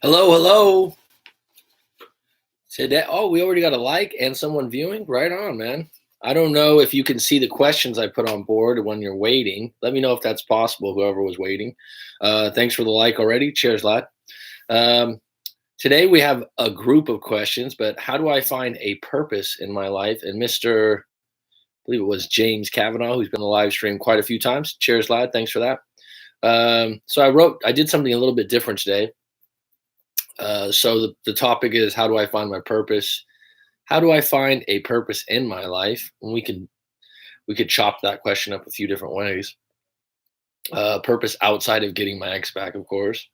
Hello, hello. Today, oh, we already got a like and someone viewing. Right on, man. I don't know if you can see the questions I put on board when you're waiting. Let me know if that's possible. Whoever was waiting. Thanks for the like already. Cheers, lad. Um, Today we have a group of questions, but how do I find a purpose in my life? And Mr. I believe it was James Kavanaugh, who's been on the live stream quite a few times. Cheers, lad. Thanks for that. I did something a little bit different today. So the topic is, how do I find my purpose? How do I find a purpose in my life? And we could chop that question up a few different ways. Purpose outside of getting my ex back, of course.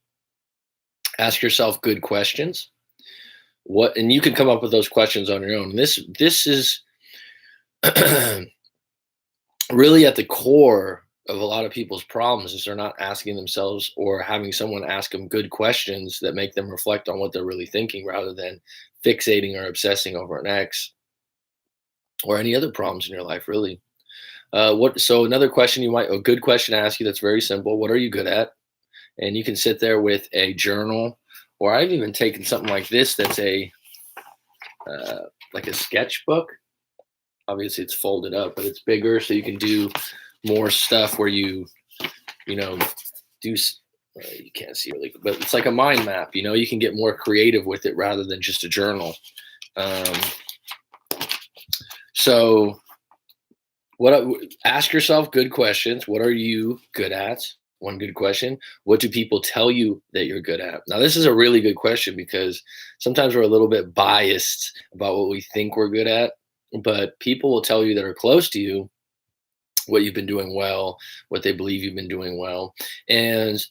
Ask yourself good questions. What, and you can come up with those questions on your own. This is really at the core of a lot of people's problems is they're not asking themselves or having someone ask them good questions that make them reflect on what they're really thinking rather than fixating or obsessing over an ex or any other problems in your life, really. So another question a good question to ask you that's very simple. What are you good at? And you can sit there with a journal, or I've even taken something like this that's like a sketchbook. Obviously it's folded up, but it's bigger, so you can do more stuff where you know do you can't see really, but it's like a mind map. You can get more creative with it rather than just a journal. um, so ask yourself good questions. What are you good at? One good question. What do people tell you that you're good at? Now, this is a really good question because sometimes we're a little bit biased about what we think we're good at, but people will tell you that are close to you what you've been doing well, what they believe you've been doing well. And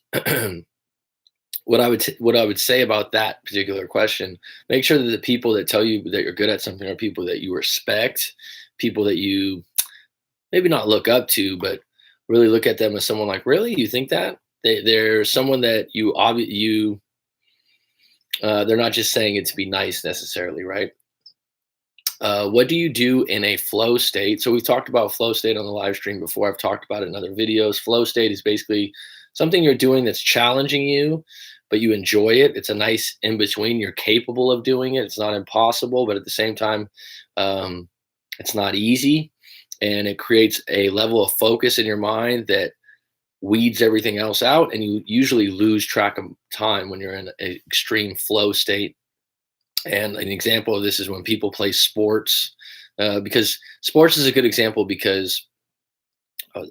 what I would say about that particular question, make sure that the people that tell you that you're good at something are people that you respect, people that you maybe not look up to, but really look at them as someone like, really, you think that they're someone that they're not just saying it to be nice necessarily, right? What do you do in a flow state? So we've talked about flow state on the live stream before. I've talked about it in other videos. Flow state is basically something you're doing that's challenging you, but you enjoy it. It's a nice in between. You're capable of doing it. It's not impossible, but at the same time, um, it's not easy. And it creates a level of focus in your mind that weeds everything else out. And you usually lose track of time when you're in an extreme flow state. And an example of this is when people play sports, because sports is a good example because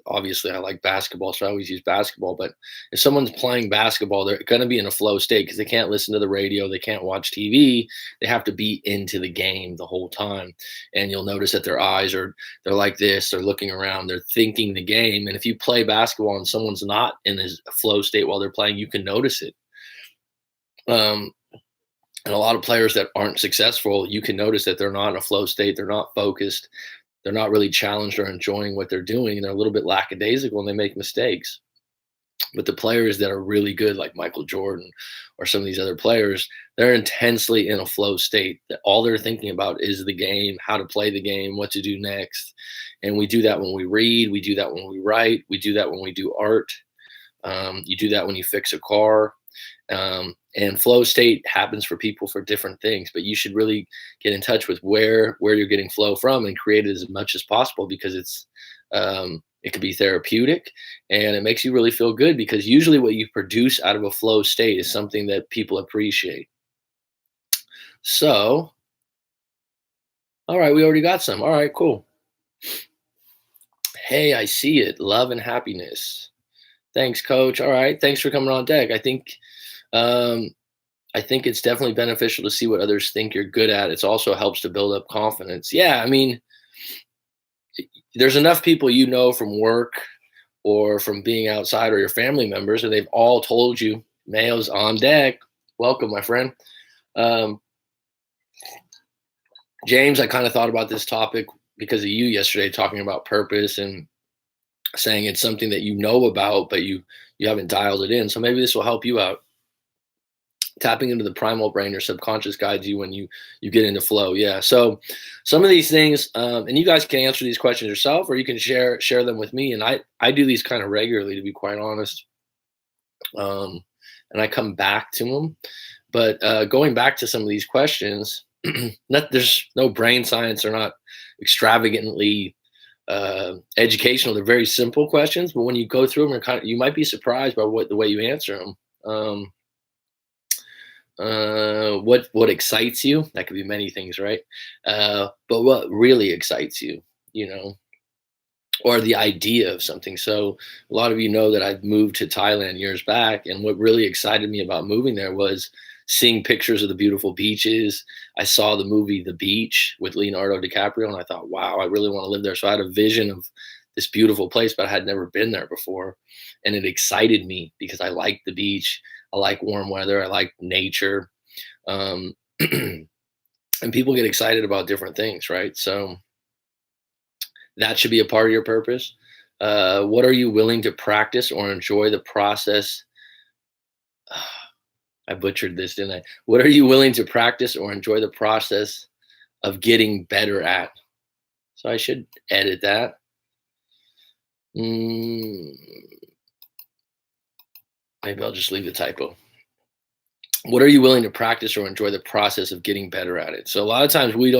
obviously I like basketball, so I always use basketball. But if someone's playing basketball, they're going to be in a flow state because they can't listen to the radio, they can't watch TV, they have to be into the game the whole time. And you'll notice that their eyes they're like this, they're looking around, they're thinking the game. And if you play basketball and someone's not in this flow state while they're playing, you can notice it. And a lot of players that aren't successful, you can notice that they're not in a flow state, they're not focused, they're not really challenged or enjoying what they're doing, and they're a little bit lackadaisical and they make mistakes. But the players that are really good, like Michael Jordan or some of these other players, they're intensely in a flow state. That all they're thinking about is the game, how to play the game, what to do next. And we do that when we read, we do that when we write, we do that when we do art. You do that when you fix a car. And flow state happens for people for different things, but you should really get in touch with where you're getting flow from and create it as much as possible, because it can be therapeutic and it makes you really feel good, because usually what you produce out of a flow state is something that people appreciate. So, all right, we already got some. All right, cool. Hey, I see it. Love and happiness. Thanks, coach. All right, thanks for coming on deck. Um, I think it's definitely beneficial to see what others think you're good at. It also helps to build up confidence. Yeah, I mean, there's enough people from work or from being outside or your family members, and they've all told you, Mayo's on deck. Welcome, my friend. James, I kind of thought about this topic because of you yesterday, talking about purpose and saying it's something that you know about, but you haven't dialed it in. So maybe this will help you out. Tapping into the primal brain, your subconscious guides you when you get into flow. Yeah. So some of these things, and you guys can answer these questions yourself, or you can share them with me. And I do these kind of regularly, to be quite honest. um, and I come back to them. But going back to some of these questions, there's no brain science. They're not extravagantly educational. They're very simple questions, but when you go through them, you might be surprised by the way you answer them. What excites you? That could be many things, right? But what really excites you, you know, or the idea of something. So a lot of you know that I've moved to Thailand years back, and what really excited me about moving there was seeing pictures of the beautiful beaches. I saw the movie The Beach with Leonardo DiCaprio, and I thought, wow, I really want to live there. So I had a vision of this beautiful place, but I had never been there before, and it excited me because I like the beach, I like warm weather, I like nature, um, and people get excited about different things, right? So that should be a part of your purpose. What are you willing to practice or enjoy the process? I butchered this, didn't I? What are you willing to practice or enjoy the process of getting better at? So I should edit that. Maybe I'll just leave the typo. What are you willing to practice or enjoy the process of getting better at it? So a lot of times we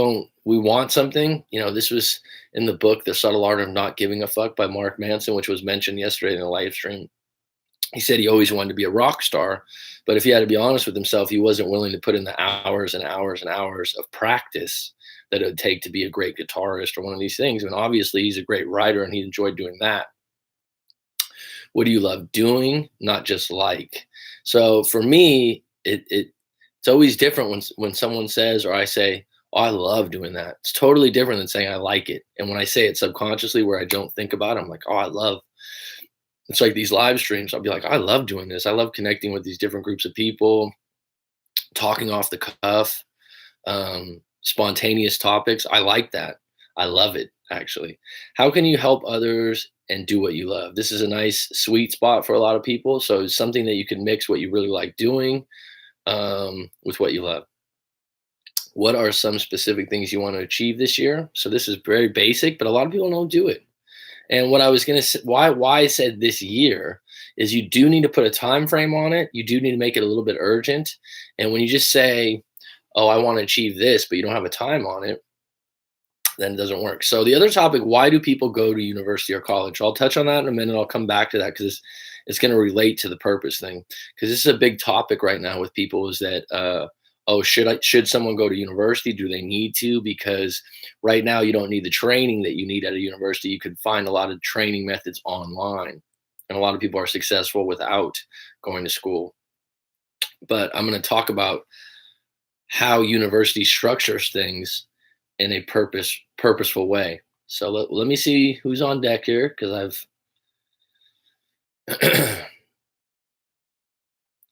want something. This was in the book, The Subtle Art of Not Giving a Fuck by Mark Manson, which was mentioned yesterday in the live stream. He said he always wanted to be a rock star, but if he had to be honest with himself, he wasn't willing to put in the hours and hours and hours of practice that it would take to be a great guitarist or one of these things. And obviously he's a great writer and he enjoyed doing that. What do you love doing? Not just like. So for me, it's always different when someone says or I say, "Oh, I love doing that." It's totally different than saying I like it. And when I say it subconsciously, where I don't think about it, I'm like, "Oh, I love." It's like these live streams. I'll be like, "I love doing this. I love connecting with these different groups of people, talking off the cuff, spontaneous topics. I like that. I love it, actually. How can you help others and do what you love? This is a nice sweet spot for a lot of people. So it's something that you can mix what you really like doing with what you love. What are some specific things you want to achieve this year? So this is very basic, but a lot of people don't do it. And what I was going to say, why I said this year is you do need to put a time frame on it. You do need to make it a little bit urgent. And when you just say, "Oh, I want to achieve this," but you don't have a time on it, then it doesn't work. So the other topic, why do people go to university or college? I'll touch on that in a minute. I'll come back to that because it's going to relate to the purpose thing. Because this is a big topic right now with people is that, oh, should someone go to university? Do they need to? Because right now you don't need the training that you need at a university. You could find a lot of training methods online. And a lot of people are successful without going to school. But I'm going to talk about how university structures things in a purposeful way. So let me see who's on deck here because I've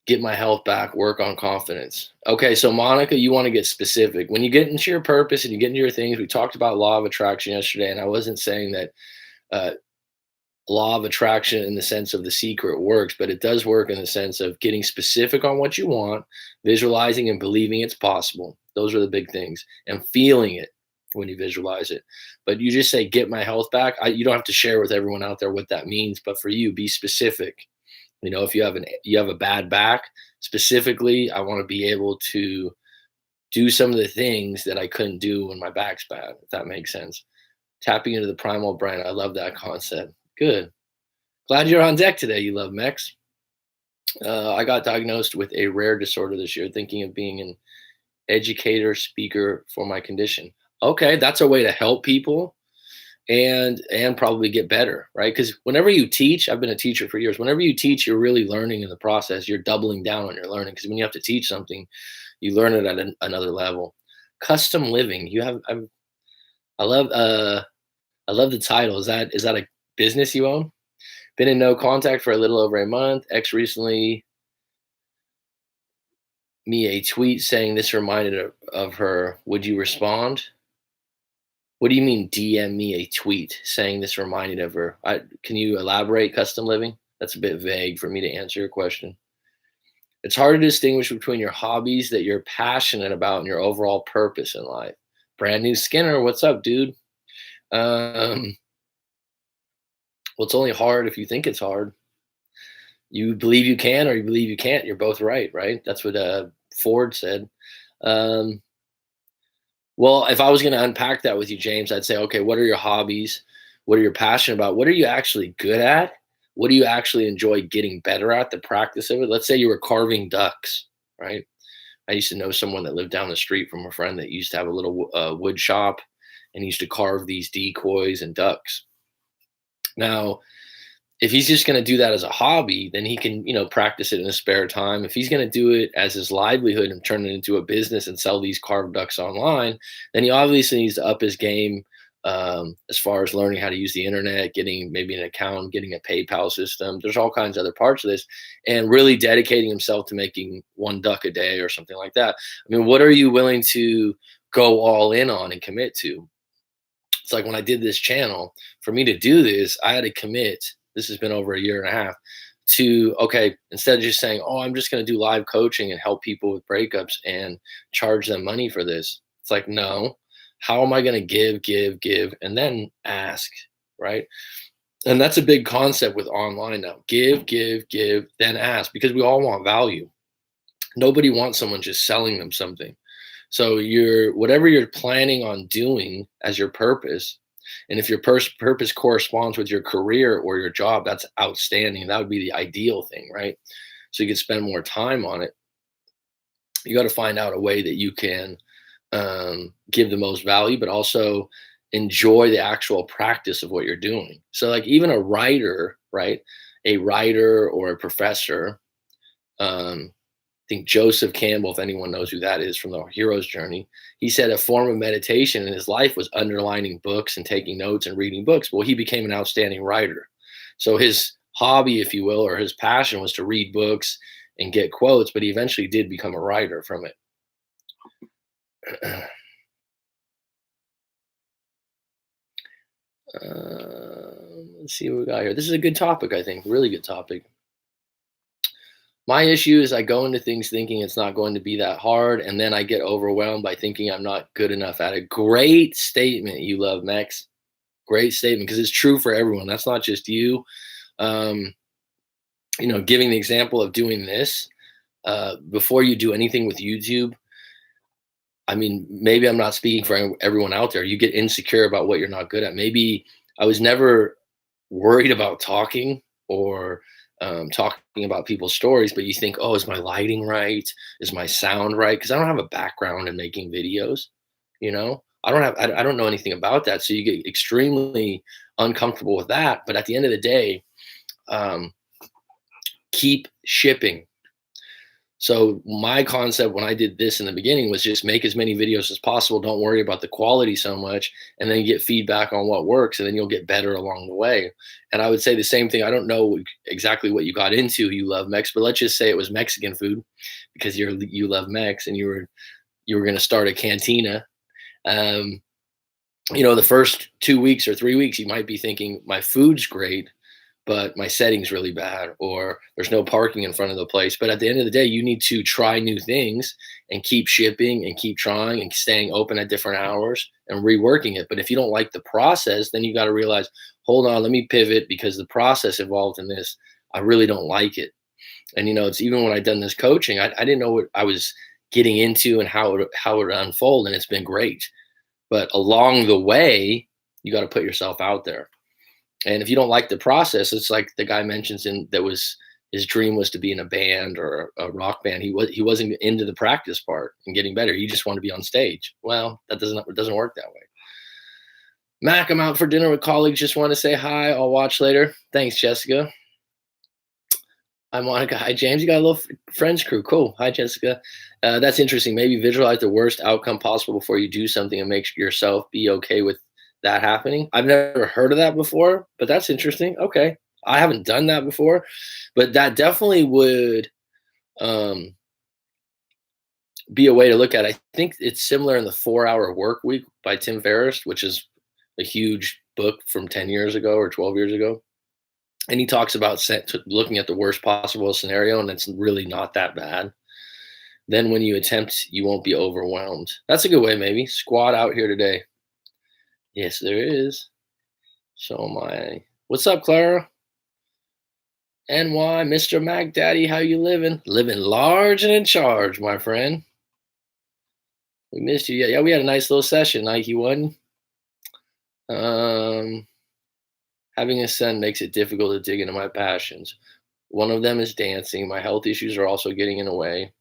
get my health back, work on confidence. Okay, so Monica, you want to get specific. When you get into your purpose and you get into your things, we talked about law of attraction yesterday, and I wasn't saying that uh, law of attraction in the sense of the secret works, but it does work in the sense of getting specific on what you want, visualizing and believing it's possible. Those are the big things, and feeling it when you visualize it. But you just say, "Get my health back." You don't have to share with everyone out there what that means, but for you, be specific. If you have a bad back, specifically, I want to be able to do some of the things that I couldn't do when my back's bad, if that makes sense. Tapping into the primal brain. I love that concept. Good. Glad you're on deck today. You love mechs. I got diagnosed with a rare disorder this year, thinking of being an educator, speaker for my condition. Okay, that's a way to help people and probably get better, right? Because whenever you teach, I've been a teacher for years. Whenever you teach, you're really learning in the process. You're doubling down on your learning because when you have to teach something, you learn it at another level. Custom living. I love I love the title. Is that a business you own? Been in no contact for a little over a month. Ex recently me a tweet saying this reminded of her. Would you respond? What do you mean DM me a tweet saying this reminded of her? Can you elaborate, custom living? That's a bit vague for me to answer your question. It's hard to distinguish between your hobbies that you're passionate about and your overall purpose in life. Brand new Skinner, what's up, dude? Well, it's only hard if you think it's hard. You believe you can or you believe you can't. You're both right, right? That's what Ford said. Um, well, if I was going to unpack that with you, James, I'd say, okay, what are your hobbies? What are you passionate about? What are you actually good at? What do you actually enjoy getting better at? The practice of it. Let's say you were carving ducks, right? I used to know someone that lived down the street from a friend that used to have a little wood shop, and he used to carve these decoys and ducks. Now, if he's just going to do that as a hobby, then he can, practice it in his spare time. If he's going to do it as his livelihood and turn it into a business and sell these carved ducks online, then he obviously needs to up his game, as far as learning how to use the internet, getting maybe an account, getting a PayPal system. There's all kinds of other parts of this, and really dedicating himself to making one duck a day or something like that. I mean, what are you willing to go all in on and commit to? It's like when I did this channel, for me to do this, I had to commit. This has been over a year and a half to, okay, instead of just saying, oh, I'm just going to do live coaching and help people with breakups and charge them money for this. It's like, no, how am I going to give, and then ask, right? And that's a big concept with online now. Give, then ask, because we all want value. Nobody wants someone just selling them something. So whatever you're planning on doing as your purpose, and if your purpose corresponds with your career or your job, that's outstanding. That would be the ideal thing, right? So you can spend more time on it. You got to find out a way that you can give the most value, but also enjoy the actual practice of what you're doing. So like even a writer, right? A writer or a professor, I think Joseph Campbell, if anyone knows who that is from the hero's journey, he said a form of meditation in his life was underlining books and taking notes and reading books. Well, he became an outstanding writer. So his hobby, if you will, or his passion was to read books and get quotes, but he eventually did become a writer from it. Let's see what we got here. This is a good topic, I think. Really good topic. My issue is I go into things thinking it's not going to be that hard, and then I get overwhelmed by thinking I'm not good enough at it. Great statement, you love Max. Great statement, because it's true for everyone. That's not just you. Giving the example of doing this, before you do anything with YouTube, I mean, maybe I'm not speaking for everyone out there. You get insecure about what you're not good at. Maybe I was never worried about talking or talking about people's stories, but you think, oh, is my lighting right? Is my sound right? Because I don't have a background in making videos. I don't know anything about that. So you get extremely uncomfortable with that. But at the end of the day, keep shipping. So my concept when I did this in the beginning was just make as many videos as possible. Don't worry about the quality so much, and then get feedback on what works, and then you'll get better along the way. And I would say the same thing. I don't know exactly what you got into, you love Mex, but let's just say it was Mexican food because you love Mex and you were going to start a cantina. The first 2 weeks or 3 weeks, you might be thinking my food's great, but my setting's really bad, or there's no parking in front of the place. But at the end of the day, you need to try new things and keep shipping and keep trying and staying open at different hours and reworking it. But if you don't like the process, then you got to realize, hold on, let me pivot, because the process involved in this, I really don't like it. And, it's even when I done this coaching, I didn't know what I was getting into and how it would unfold. And it's been great. But along the way, you got to put yourself out there. And if you don't like the process, it's like the guy mentions his dream was to be in a band or a rock band. He wasn't into the practice part and getting better. He just wanted to be on stage. Well, it doesn't work that way. Mac, I'm out for dinner with colleagues. Just want to say hi. I'll watch later. Thanks, Jessica. Hi, Monica. Hi, James. You got a little friends crew. Cool. Hi, Jessica. That's interesting. Maybe visualize the worst outcome possible before you do something and make yourself be okay with that happening. I've never heard of that before, but that's interesting. Okay. I haven't done that before, but that definitely would be a way to look at it. I think it's similar in the 4-Hour Work Week by Tim Ferriss, which is a huge book from 10 years ago or 12 years ago. And he talks about looking at the worst possible scenario, and it's really not that bad. Then when you attempt, you won't be overwhelmed. That's a good way, maybe. Squad out here today. Yes, there is. So am I. What's up, Clara? NY, Mr. Mac Daddy, how you living? Living large and in charge, my friend. We missed you. Yeah, we had a nice little session, Nike one. Um, Having a son makes it difficult to dig into my passions. One of them is dancing. My health issues are also getting in the way.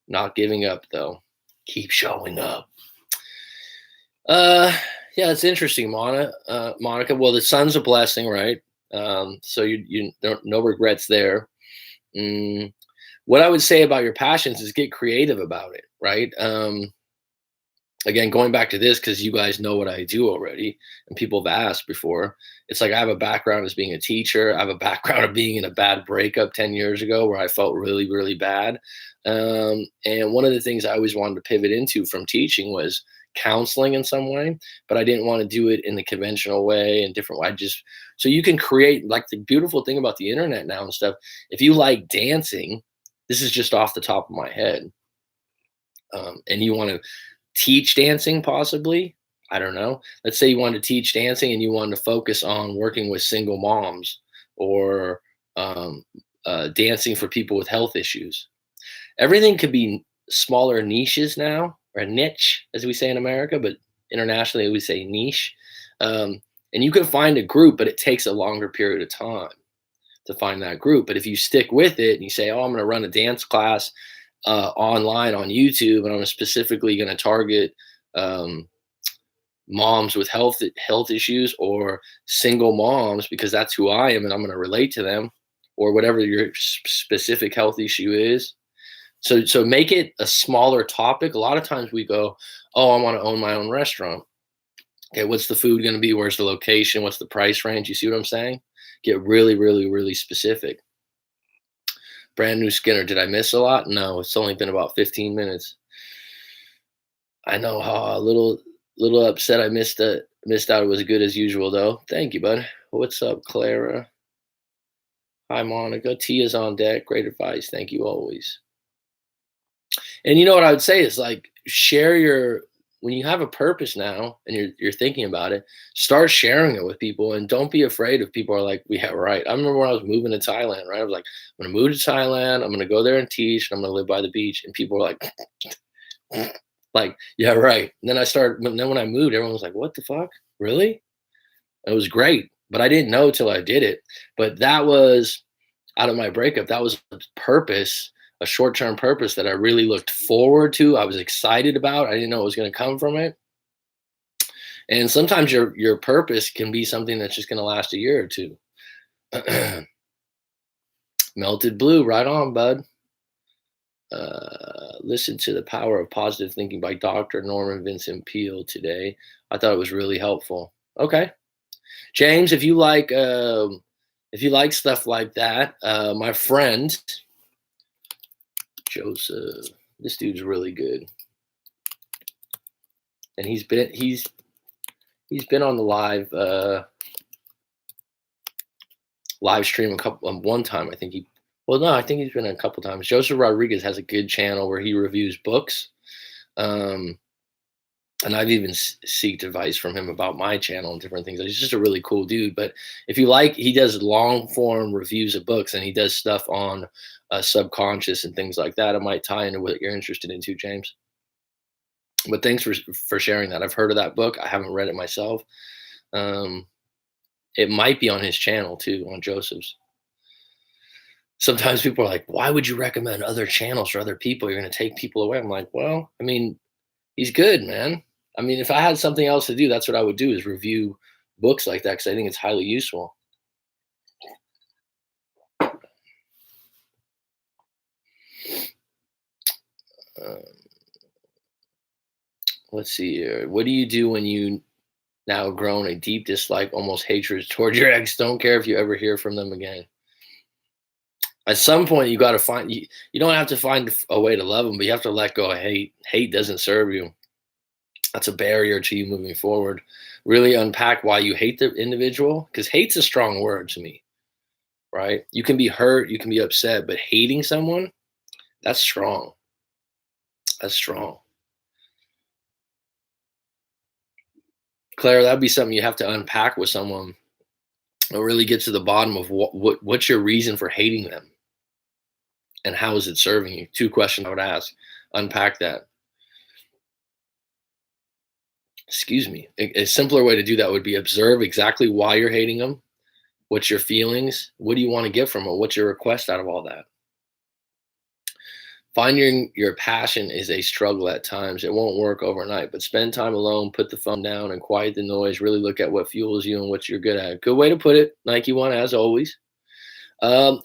Not giving up though. Keep showing up. Uh, yeah, it's interesting, Monica. Well, the son's a blessing, right? So you don't, no regrets there. Mm, what I would say about your passions is get creative about it, right? Again, going back to this, because you guys know what I do already, and people have asked before. It's like I have a background as being a teacher. I have a background of being in a bad breakup 10 years ago where I felt really, really bad. And one of the things I always wanted to pivot into from teaching was counseling in some way, but I didn't want to do it in the conventional way and different way. I just, so you can create, like, the beautiful thing about the internet now and stuff. If you like dancing, this is just off the top of my head, and you want to teach dancing possibly, I don't know, let's say you want to teach dancing and you want to focus on working with single moms, or um, dancing for people with health issues. Everything could be smaller niches now, or niche as we say in America, but internationally we say niche. um, and you can find a group, but it takes a longer period of time to find that group. But if you stick with it and you say, oh, I'm going to run a dance class online on YouTube, and I'm specifically going to target um, moms with health issues, or single moms, because that's who I am, and I'm going to relate to them, or whatever your specific health issue is. So make it a smaller topic. A lot of times we go, oh, I want to own my own restaurant. Okay, what's the food going to be? Where's the location? What's the price range? You see what I'm saying? Get really, really, really specific. Brand new Skinner. Did I miss a lot? No, it's only been about 15 minutes. I know how a little upset I missed out. It was good as usual though. Thank you, bud. What's up, Clara? Hi, Monica. Tia's on deck. Great advice. Thank you always. And you know what I would say is, like, share your, when you have a purpose now and you're thinking about it, start sharing it with people, and don't be afraid if people are like, yeah, right. I remember when I was moving to Thailand, right? I was like, I'm gonna move to Thailand, I'm gonna go there and teach, and I'm gonna live by the beach. And people were like, like, yeah, right. And then then when I moved, everyone was like, what the fuck? Really? It was great. But I didn't know till I did it. But that was out of my breakup. That was a purpose, a short-term purpose that I really looked forward to. I was excited about. I didn't know it was going to come from it. And sometimes your purpose can be something that's just going to last a year or two. Melted blue, right on, bud. Listen to The Power of Positive Thinking by Dr. Norman Vincent Peale today. I thought it was really helpful. Okay, James, if you like stuff like that, my friend Joseph, this dude's really good, and he's been on the live stream one time. I think I think he's been a couple times. Joseph Rodriguez has a good channel where he reviews books. And I've even seeked advice from him about my channel and different things. He's just a really cool dude. But if you like, he does long form reviews of books, and he does stuff on subconscious and things like that. It might tie into what you're interested in too, James. But thanks for sharing that. I've heard of that book. I haven't read it myself. It might be on his channel too, on Joseph's. Sometimes people are like, why would you recommend other channels for other people? You're going to take people away. I'm like, well, I mean, he's good, man. I mean, if I had something else to do, that's what I would do, is review books like that, because I think it's highly useful. Let's see here. What do you do when you now grown a deep dislike, almost hatred towards your ex? Don't care if you ever hear from them again. At some point, you got to find, you don't have to find a way to love them, but you have to let go of hate. Hate doesn't serve you. That's a barrier to you moving forward. Really unpack why you hate the individual, because hate's a strong word to me, right? You can be hurt, you can be upset, but hating someone, that's strong. That's strong. Claire, that'd be something you have to unpack with someone. and really get to the bottom of what's your reason for hating them, and how is it serving you. Two questions I would ask. Unpack that. Excuse me. A simpler way to do that would be observe exactly why you're hating them. What's your feelings? What do you want to get from it? What's your request out of all that? Finding your passion is a struggle at times. It won't work overnight, but spend time alone, put the phone down, and quiet the noise. Really look at what fuels you and what you're good at. Good way to put it, Nike One, as always. A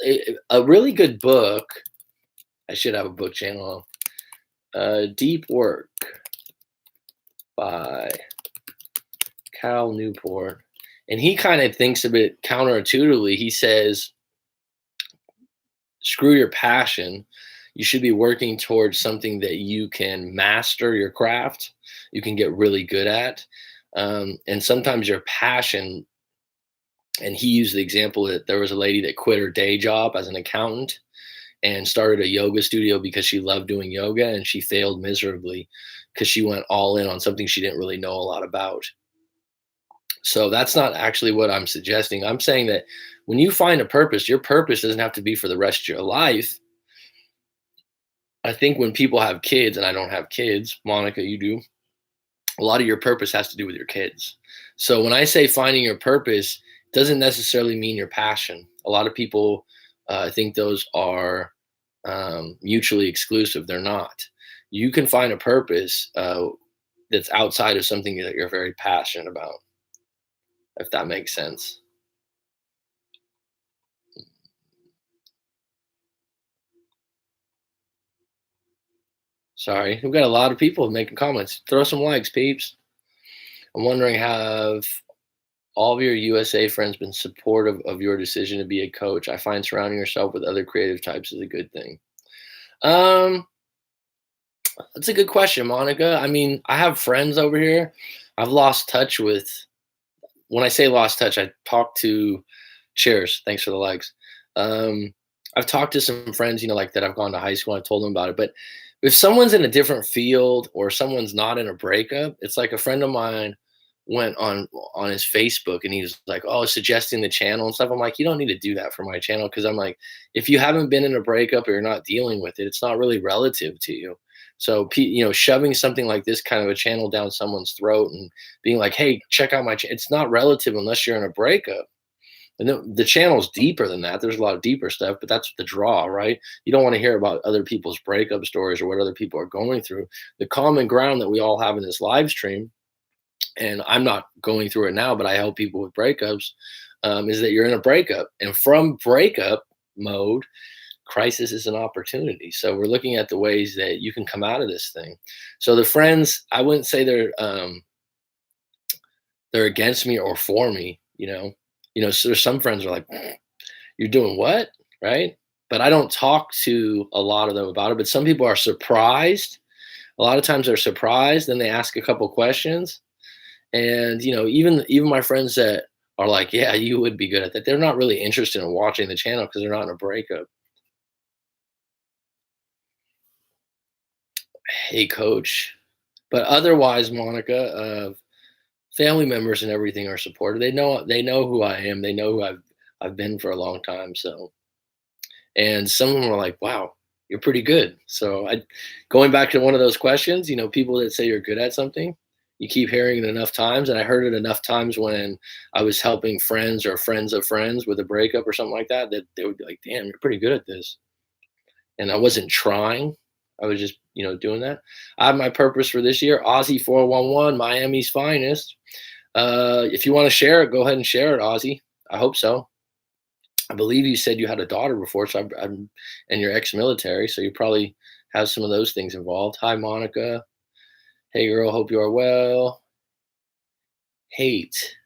really good book. I should have a book channel. Deep Work by Cal Newport. And he kind of thinks of it counterintuitively. He says, screw your passion. You should be working towards something that you can master your craft, you can get really good at. And sometimes your passion, and he used the example that there was a lady that quit her day job as an accountant and started a yoga studio because she loved doing yoga, and she failed miserably because she went all in on something she didn't really know a lot about. So that's not actually what I'm suggesting. I'm saying that when you find a purpose, your purpose doesn't have to be for the rest of your life. I think when people have kids, and I don't have kids, Monica, you do, a lot of your purpose has to do with your kids. So when I say finding your purpose, it doesn't necessarily mean your passion. A lot of people think those are mutually exclusive. They're not. You can find a purpose that's outside of something that you're very passionate about, if that makes sense. Sorry, we've got a lot of people making comments. Throw some likes, peeps. I'm wondering, have all of your USA friends been supportive of your decision to be a coach? I find surrounding yourself with other creative types is a good thing. Um, that's a good question, Monica. I mean, I have friends over here. I've lost touch with. When I say lost touch, I talk to. Cheers. Thanks for the likes. Um, I've talked to some friends, like that I've gone to high school. I told them about it, but if someone's in a different field or someone's not in a breakup, it's like a friend of mine went on his Facebook and he was like, "Oh, suggesting the channel and stuff." I'm like, "You don't need to do that for my channel," because I'm like, if you haven't been in a breakup or you're not dealing with it, it's not really relative to you. So, shoving something like this kind of a channel down someone's throat and being like, "Hey, check out my," it's not relative unless you're in a breakup. And the channel's deeper than that. There's a lot of deeper stuff, but that's the draw, right? You don't want to hear about other people's breakup stories or what other people are going through. The common ground that we all have in this live stream, and I'm not going through it now, but I help people with breakups, is that you're in a breakup. And from breakup mode, crisis is an opportunity. So we're looking at the ways that you can come out of this thing. So the friends, I wouldn't say they're against me or for me, so there's some friends are like, "You're doing what?" Right? But I don't talk to a lot of them about it. But some people are surprised. A lot of times they're surprised, then they ask a couple questions. And even my friends that are like, "Yeah, you would be good at that," they're not really interested in watching the channel because they're not in a breakup. Hey, coach. But otherwise, Monica, family members and everything are supportive. They know who I am. They know who I've been for a long time. So, and some of them are like, "Wow, you're pretty good." So, going back to one of those questions, people that say you're good at something, you keep hearing it enough times, and I heard it enough times when I was helping friends or friends of friends with a breakup or something like that, that they would be like, "Damn, you're pretty good at this." And I wasn't trying. I was just, doing that. I have my purpose for this year, Aussie 411, Miami's finest. If you want to share it, go ahead and share it, Ozzy. I hope so. I believe you said you had a daughter before, so and you're ex-military, so you probably have some of those things involved. Hi, Monica. Hey, girl. Hope you are well. Hate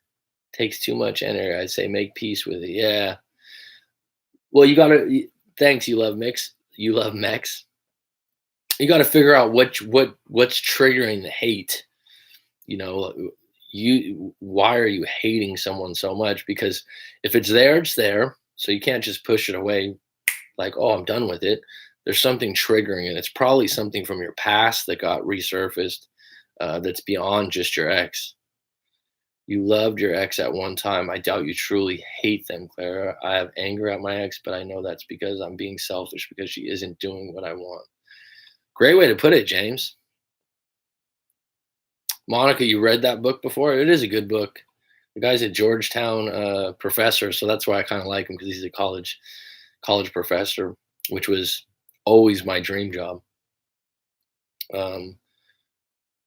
takes too much energy. I'd say make peace with it. Yeah. Well, you gotta. Thanks. You love mix. You love Mex. You got to figure out what's triggering the hate. You know, why are you hating someone so much? Because if it's there, it's there. So you can't just push it away like, "Oh, I'm done with it." There's something triggering it. It's probably something from your past that got resurfaced, that's beyond just your ex. You loved your ex at one time. I doubt you truly hate them, Clara. I have anger at my ex, but I know that's because I'm being selfish because she isn't doing what I want. Great way to put it, James. Monica, you read that book before? It is a good book. The guy's a Georgetown professor, so that's why I kind of like him because he's a college professor, which was always my dream job. Um,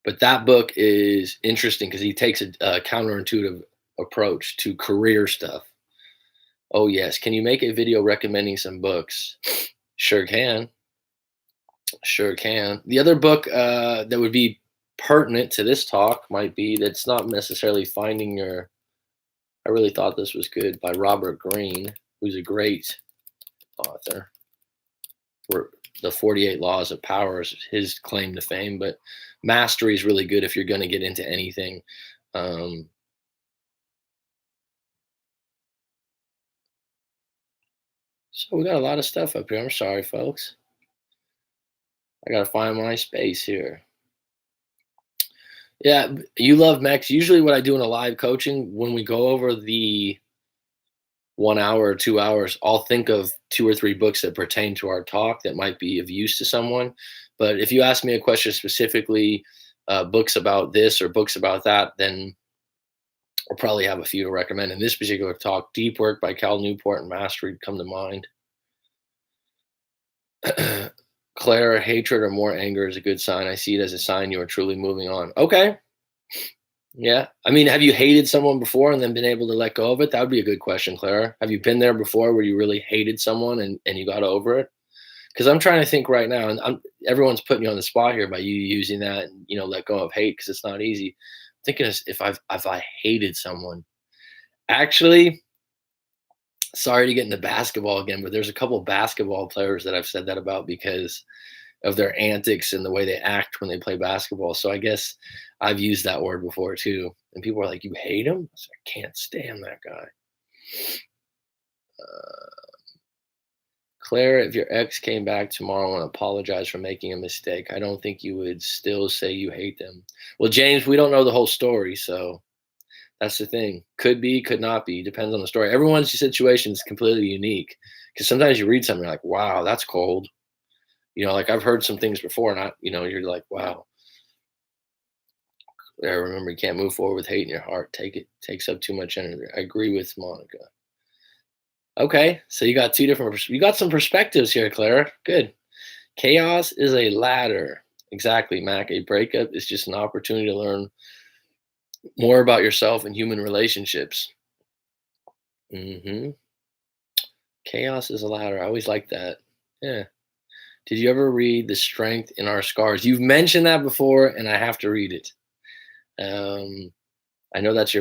but that book is interesting because he takes a counterintuitive approach to career stuff. Oh yes, can you make a video recommending some books? Sure can. Sure can. The other book that would be pertinent to this talk might be that's not necessarily finding your. I really thought this was good by Robert Greene, who's a great author. The 48 Laws of Power is his claim to fame, but mastery is really good if you're going to get into anything. So we got a lot of stuff up here. I'm sorry, folks. I got to find my space here. Yeah, you love Max. Usually what I do in a live coaching, when we go over the 1 hour or 2 hours, I'll think of 2 or 3 books that pertain to our talk that might be of use to someone. But if you ask me a question specifically, books about this or books about that, then I'll probably have a few to recommend. In this particular talk, Deep Work by Cal Newport and Mastery come to mind. Clara, hatred or more anger is a good sign. I see it as a sign you are truly moving on. Okay. Yeah. I mean, have you hated someone before and then been able to let go of it? That would be a good question, Clara. Have you been there before where you really hated someone and you got over it? Because I'm trying to think right now, and everyone's putting you on the spot here by you using that, and, let go of hate because it's not easy. I'm thinking if I hated someone, actually, sorry to get into basketball again, but there's a couple of basketball players that I've said that about because of their antics and the way they act when they play basketball. So I guess I've used that word before too. And people are like, "You hate him?" I can't stand that guy. Claire, if your ex came back tomorrow and apologized for making a mistake, I don't think you would still say you hate them. Well, James, we don't know the whole story, so that's the thing. Could be, could not be. Depends on the story. Everyone's situation is completely unique. Because sometimes you read something, you're like, "Wow, that's cold." Like I've heard some things before, and you're like, "Wow." I remember you can't move forward with hate in your heart. It takes up too much energy. I agree with Monica. Okay, so you got you got some perspectives here, Clara. Good. Chaos is a ladder. Exactly, Mac. A breakup is just an opportunity to learn more about yourself and human relationships. Chaos is a ladder. I always like that. Yeah. Did you ever read The Strength in Our Scars? You've mentioned that before, and I have to read it. I know that's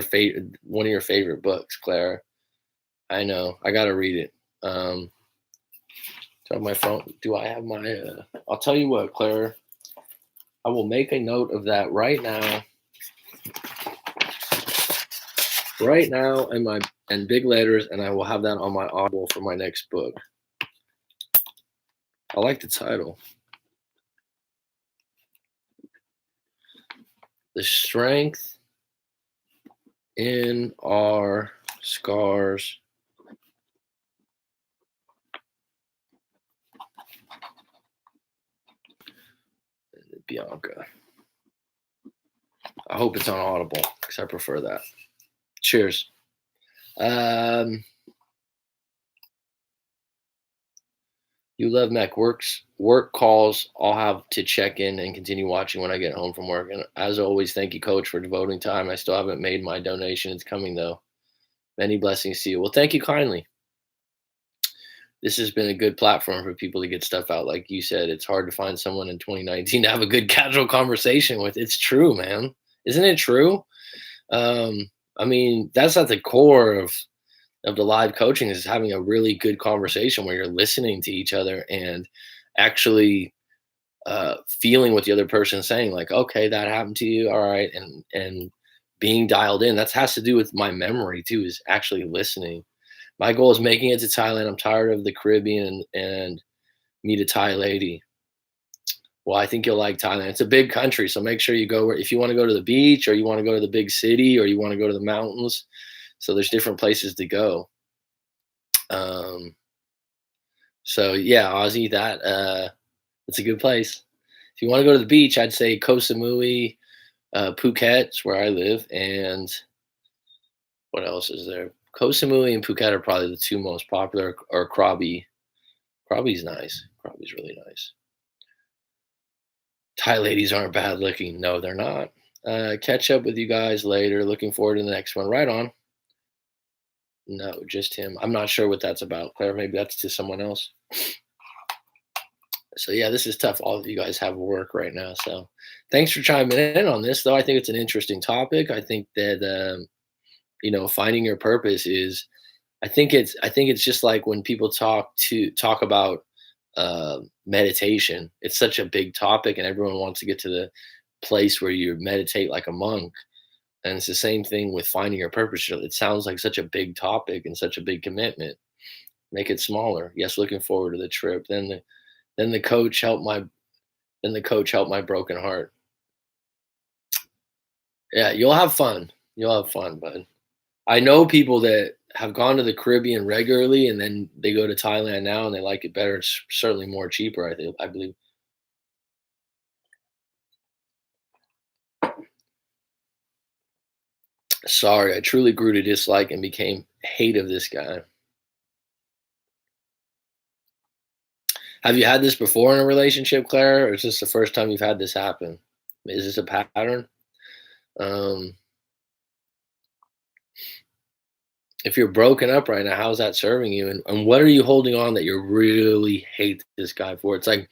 one of your favorite books, Clara. I know. I got to read it. Do I have my phone? Do I have my? I'll tell you what, Clara. I will make a note of that right now. Right now, in big letters, and I will have that on my Audible for my next book. I like the title. The Strength in Our Scars. Bianca. I hope it's on Audible because I prefer that. Cheers. You love Mac. Work calls. I'll have to check in and continue watching when I get home from work. And as always, thank you, Coach, for devoting time. I still haven't made my donation. It's coming, though. Many blessings to you. Well, thank you kindly. This has been a good platform for people to get stuff out. Like you said, it's hard to find someone in 2019 to have a good casual conversation with. It's true, man. Isn't it true? I mean, that's at the core of the live coaching is having a really good conversation where you're listening to each other and actually feeling what the other person's saying. Like, okay, that happened to you. All right. And being dialed in. That has to do with my memory too, is actually listening. My goal is making it to Thailand. I'm tired of the Caribbean and meet a Thai lady. Well, I think you'll like Thailand. It's a big country, so make sure you go where if you wanna go to the beach or you wanna go to the big city or you wanna go to the mountains. So there's different places to go. Um, so yeah, Aussie, it's a good place. If you wanna go to the beach, I'd say Koh Samui, Phuket's where I live, and what else is there? Koh Samui and Phuket are probably the 2 most popular, or Krabi. Krabi's nice. Krabi's really nice. Thai ladies aren't bad looking. No, they're not. Catch up with you guys later. Looking forward to the next one. Right on. No, just him. I'm not sure what that's about, Claire. Maybe that's to someone else. So yeah, this is tough. All of you guys have work right now. So thanks for chiming in on this, though. I think it's an interesting topic. I think that finding your purpose is. I think it's just like when people talk about meditation. It's such a big topic, and everyone wants to get to the place where you meditate like a monk. And it's the same thing with finding your purpose. It sounds like such a big topic and such a big commitment. Make it smaller. Yes, looking forward to the trip. Then the coach helped my broken heart. Yeah, you'll have fun. You'll have fun, bud. I know people that have gone to the Caribbean regularly and then they go to Thailand now and they like it better. It's certainly more cheaper, I believe. Sorry, I truly grew to dislike and became hate of this guy. Have you had this before in a relationship, Claire, or is this the first time you've had this happen? Is this a pattern? Um, if you're broken up right now, how's that serving you? And what are you holding on that you really hate this guy for? It's like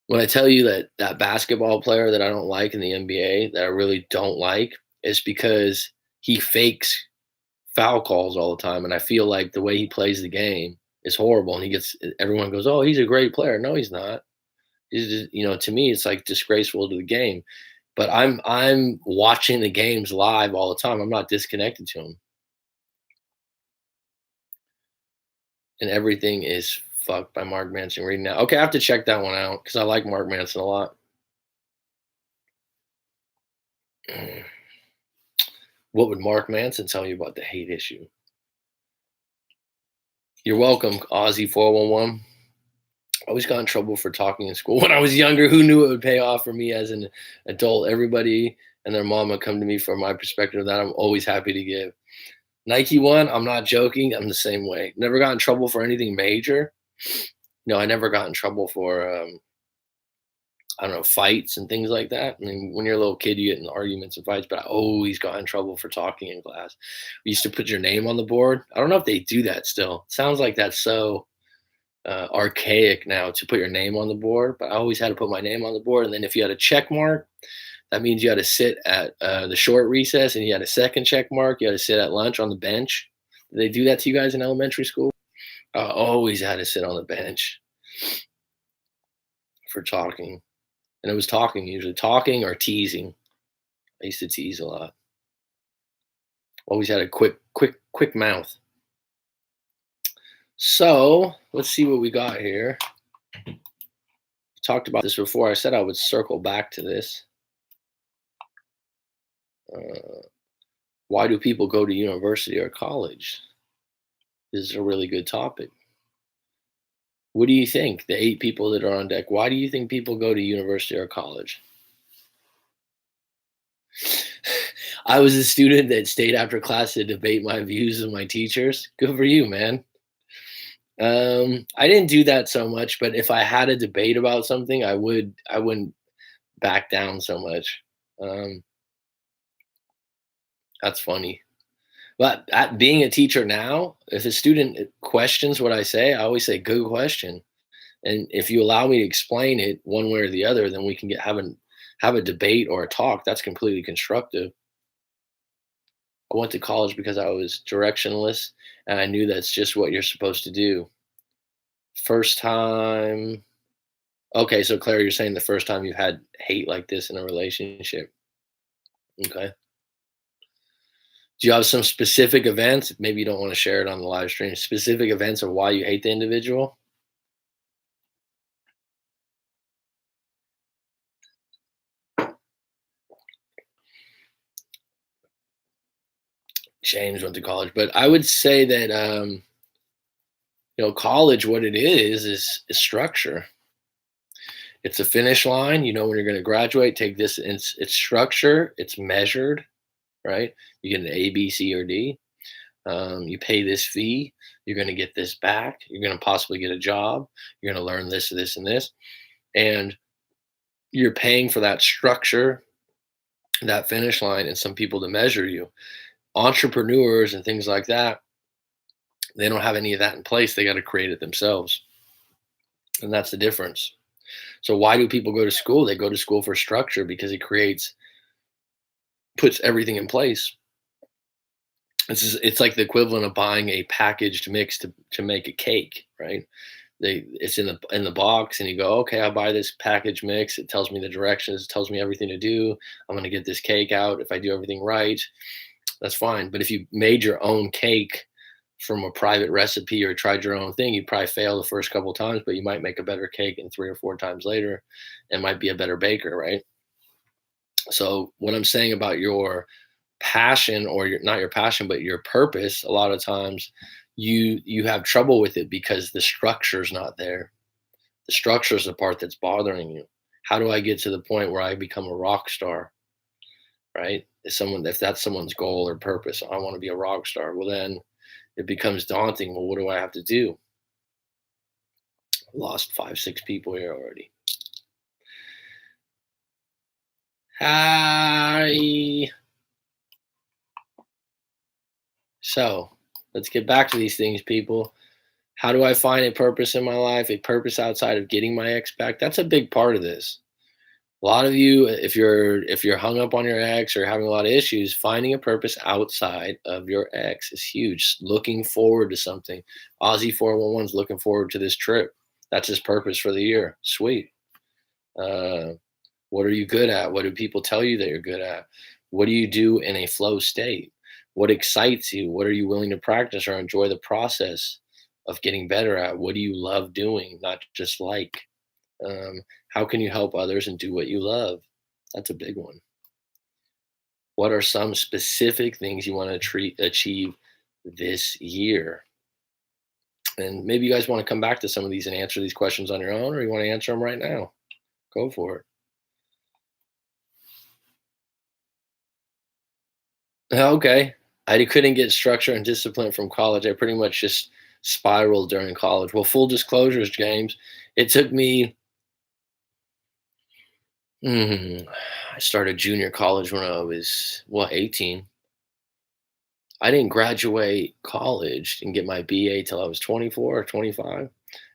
when I tell you that basketball player that I don't like in the NBA that I really don't like, is because he fakes foul calls all the time, and I feel like the way he plays the game is horrible. And everyone goes, "Oh, he's a great player." No, he's not. He's just, to me, it's like disgraceful to the game. But I'm watching the games live all the time. I'm not disconnected to him, and everything is fucked by Mark Manson reading now. Okay, I have to check that one out because I like Mark Manson a lot. What would Mark Manson tell you about the hate issue? You're welcome, Aussie 411. I always got in trouble for talking in school when I was younger. Who knew it would pay off for me as an adult? Everybody and their mama come to me for my perspective that I'm always happy to give. Nike one, I'm not joking. I'm the same way. Never got in trouble for anything major. No, I never got in trouble for I don't know, fights and things like that. I mean, when you're a little kid, you get in arguments and fights, but I always got in trouble for talking in class. We used to put your name on the board. I don't know if they do that still. It sounds like that's so archaic now to put your name on the board, but I always had to put my name on the board. And then if you had a check mark, that means you had to sit at the short recess, and you had a second check mark. You had to sit at lunch on the bench. Did they do that to you guys in elementary school? I always had to sit on the bench for talking. And it was talking, usually talking or teasing. I used to tease a lot. Always had a quick mouth. So let's see what we got here. We talked about this before. I said I would circle back to this. Why do people go to university or college? This is a really good topic. What do you think? The 8 people that are on deck, why do you think people go to university or college? I was a student that stayed after class to debate my views with my teachers. Good for you, man. I didn't do that so much, but if I had a debate about something, I wouldn't back down so much. Um, that's funny. But being a teacher now, if a student questions what I say, I always say, "Good question." And if you allow me to explain it one way or the other, then we can have a debate or a talk. That's completely constructive. I went to college because I was directionless, and I knew that's just what you're supposed to do. First time. Okay, so Claire, you're saying the first time you've had hate like this in a relationship. Okay. Do you have some specific events? Maybe you don't want to share it on the live stream. Specific events of why you hate the individual? James went to college, but I would say that college, what it is structure. It's a finish line. You know when you're going to graduate. Take this. It's structure. It's measured, right? You get an A, B, C, or D. You pay this fee. You're going to get this back. You're going to possibly get a job. You're going to learn this, this, and this, and you're paying for that structure, that finish line, and some people to measure you. Entrepreneurs and things like that, they don't have any of that in place. They got to create it themselves. And that's the difference. So why do people go to school? They go to school for structure because it puts everything in place. It's like the equivalent of buying a packaged mix to make a cake, right? It's in the box, and you go, okay, I'll buy this packaged mix. It tells me the directions, it tells me everything to do. I'm going to get this cake out. If I do everything right, that's fine. But if you made your own cake from a private recipe or tried your own thing, you'd probably fail the first couple of times, but you might make a better cake in 3 or 4 times later and might be a better baker, right? So what I'm saying about your passion, or not your passion, but your purpose, a lot of times you have trouble with it because the structure's not there. The structure is the part that's bothering you. How do I get to the point where I become a rock star? Right? If that's someone's goal or purpose, I want to be a rock star. Well, then it becomes daunting. Well, what do I have to do? Lost 5, 6 people here already. Hi. So let's get back to these things, people. How do I find a purpose in my life? A purpose outside of getting my ex back? That's a big part of this. A lot of you, if you're hung up on your ex or having a lot of issues, finding a purpose outside of your ex is huge. Looking forward to something. Aussie 411's looking forward to this trip. That's his purpose for the year. Sweet. What are you good at? What do people tell you that you're good at? What do you do in a flow state? What excites you? What are you willing to practice or enjoy the process of getting better at? What do you love doing, not just like? How can you help others and do what you love? That's a big one. What are some specific things you want to achieve this year? And maybe you guys want to come back to some of these and answer these questions on your own, or you want to answer them right now. Go for it. Okay. I couldn't get structure and discipline from college. I pretty much just spiraled during college. Well, full disclosures, James, it took me I started junior college when I was, 18. I didn't graduate college and get my BA till I was 24 or 25.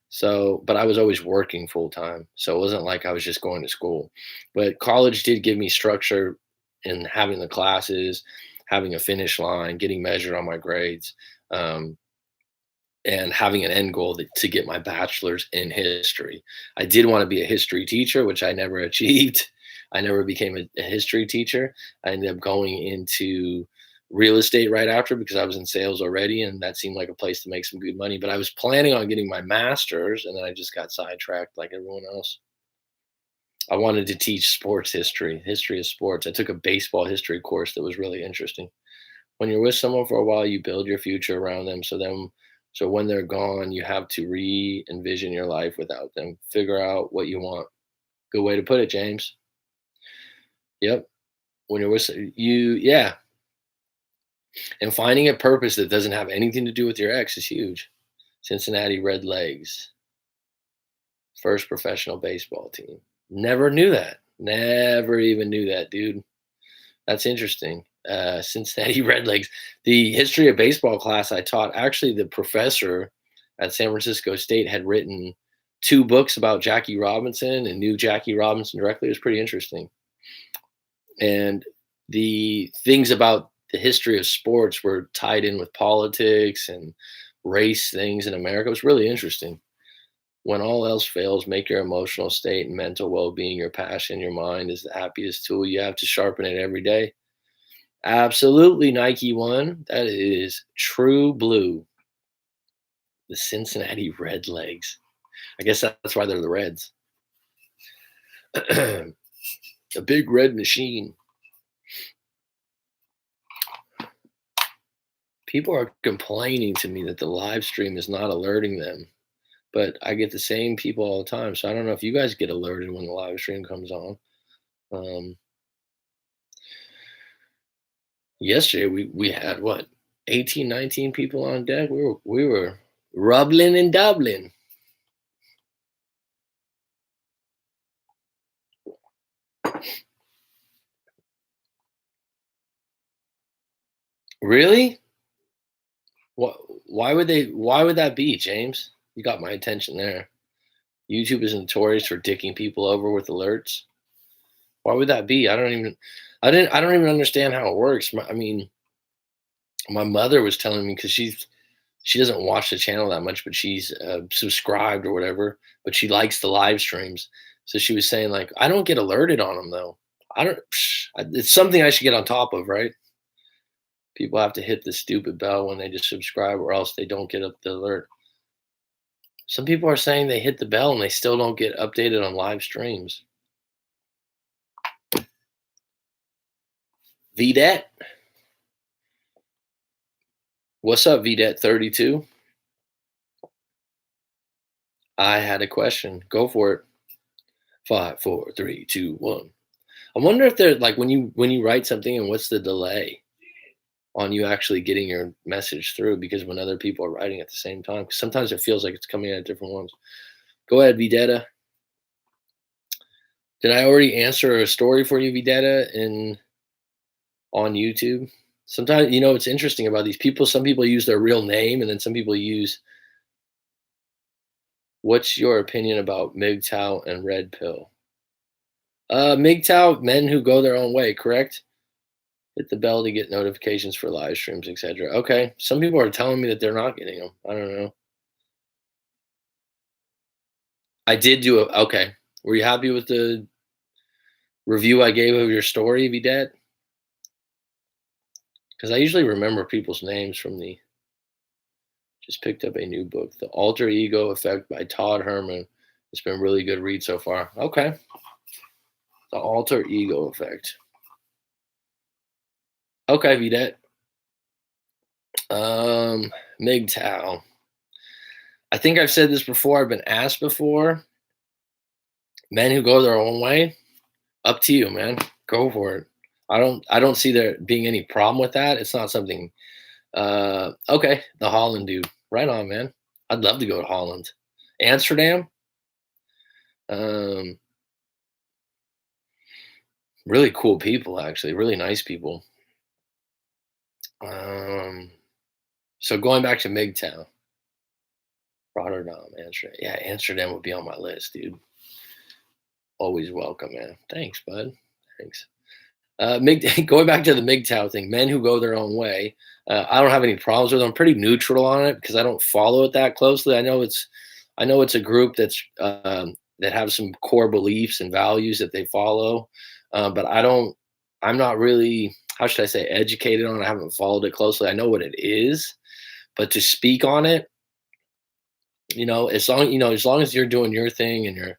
So, but I was always working full time. So it wasn't like I was just going to school. But college did give me structure in having the classes, having a finish line, getting measured on my grades. Um, and having an end goal to get my bachelor's in history. I did want to be a history teacher, which I never achieved. I never became a history teacher. I ended up going into real estate right after because I was in sales already, and that seemed like a place to make some good money. But I was planning on getting my master's, and then I just got sidetracked like everyone else. I wanted to teach sports history of sports. I took a baseball history course that was really interesting. When you're with someone for a while, you build your future around them. So when they're gone, you have to re-envision your life without them. Figure out what you want. Good way to put it, James. Yep. When you're with yeah. And finding a purpose that doesn't have anything to do with your ex is huge. Cincinnati Red Legs, first professional baseball team. Never knew that. Never even knew that, dude. That's interesting. Cincinnati Redlegs. The history of baseball class I taught, actually, the professor at San Francisco State had written 2 books about Jackie Robinson and knew Jackie Robinson directly. It was pretty interesting. And the things about the history of sports were tied in with politics and race things in America. It was really interesting. When all else fails, make your emotional state and mental well-being your passion. Your mind is the happiest tool you have to sharpen it every day. Absolutely, Nike one. That is true blue. The Cincinnati Red Legs. I guess that's why they're the Reds. A big red machine. People are complaining to me that the live stream is not alerting them, but I get the same people all the time. So I don't know if you guys get alerted when the live stream comes on. Um, Yesterday we had what, 18, 19 people on deck. We were rubbling and doubling. Really? What? Why would they? Why would that be, James? You got my attention there. YouTube is notorious for dicking people over with alerts. Why would that be? I don't even understand how it works. I mean, my mother was telling me because she doesn't watch the channel that much, but she's subscribed or whatever. But she likes the live streams, so she was saying like, I don't get alerted on them though. I don't. It's something I should get on top of, right? People have to hit the stupid bell when they just subscribe, or else they don't get up the alert. Some people are saying they hit the bell and they still don't get updated on live streams. VDET, what's up, VDET 32? I had a question. Go for it. 5, 4, 3, 2, 1. I wonder if there's like when you write something and what's the delay on you actually getting your message through, because when other people are writing at the same time, 'cause sometimes it feels like it's coming out of different ones. Go ahead, Videtta. Did I already answer a story for you, Videtta, in on YouTube? Sometimes, it's interesting about these people. Some people use their real name, and then some people use, what's your opinion about MGTOW and Red Pill? MGTOW, men who go their own way, correct? Hit the bell to get notifications for live streams, etc. Okay. Some people are telling me that they're not getting them. I don't know. I did do it. Okay. Were you happy with the review I gave of your story, Vidette? Because I usually remember people's names from the. Just picked up a new book, The Alter Ego Effect by Todd Herman. It's been really good read so far. Okay. The Alter Ego Effect. Okay, Vidette. MGTOW. I think I've said this before. I've been asked before. Men who go their own way, up to you, man. Go for it. I don't see there being any problem with that. It's not something. Okay, the Holland dude. Right on, man. I'd love to go to Holland. Amsterdam. Um, Really cool people, actually. Really nice people. So going back to MGTOW, Rotterdam, Amsterdam. Yeah, Amsterdam would be on my list, dude. Always welcome, man. Thanks, bud. Thanks. Going back to the MGTOW thing, men who go their own way. I don't have any problems with them. I'm pretty neutral on it because I don't follow it that closely. I know it's a group that have some core beliefs and values that they follow, but I don't. I'm not really, how should I say, educated on it. I haven't followed it closely. I know what it is, but to speak on it, as long as you're doing your thing and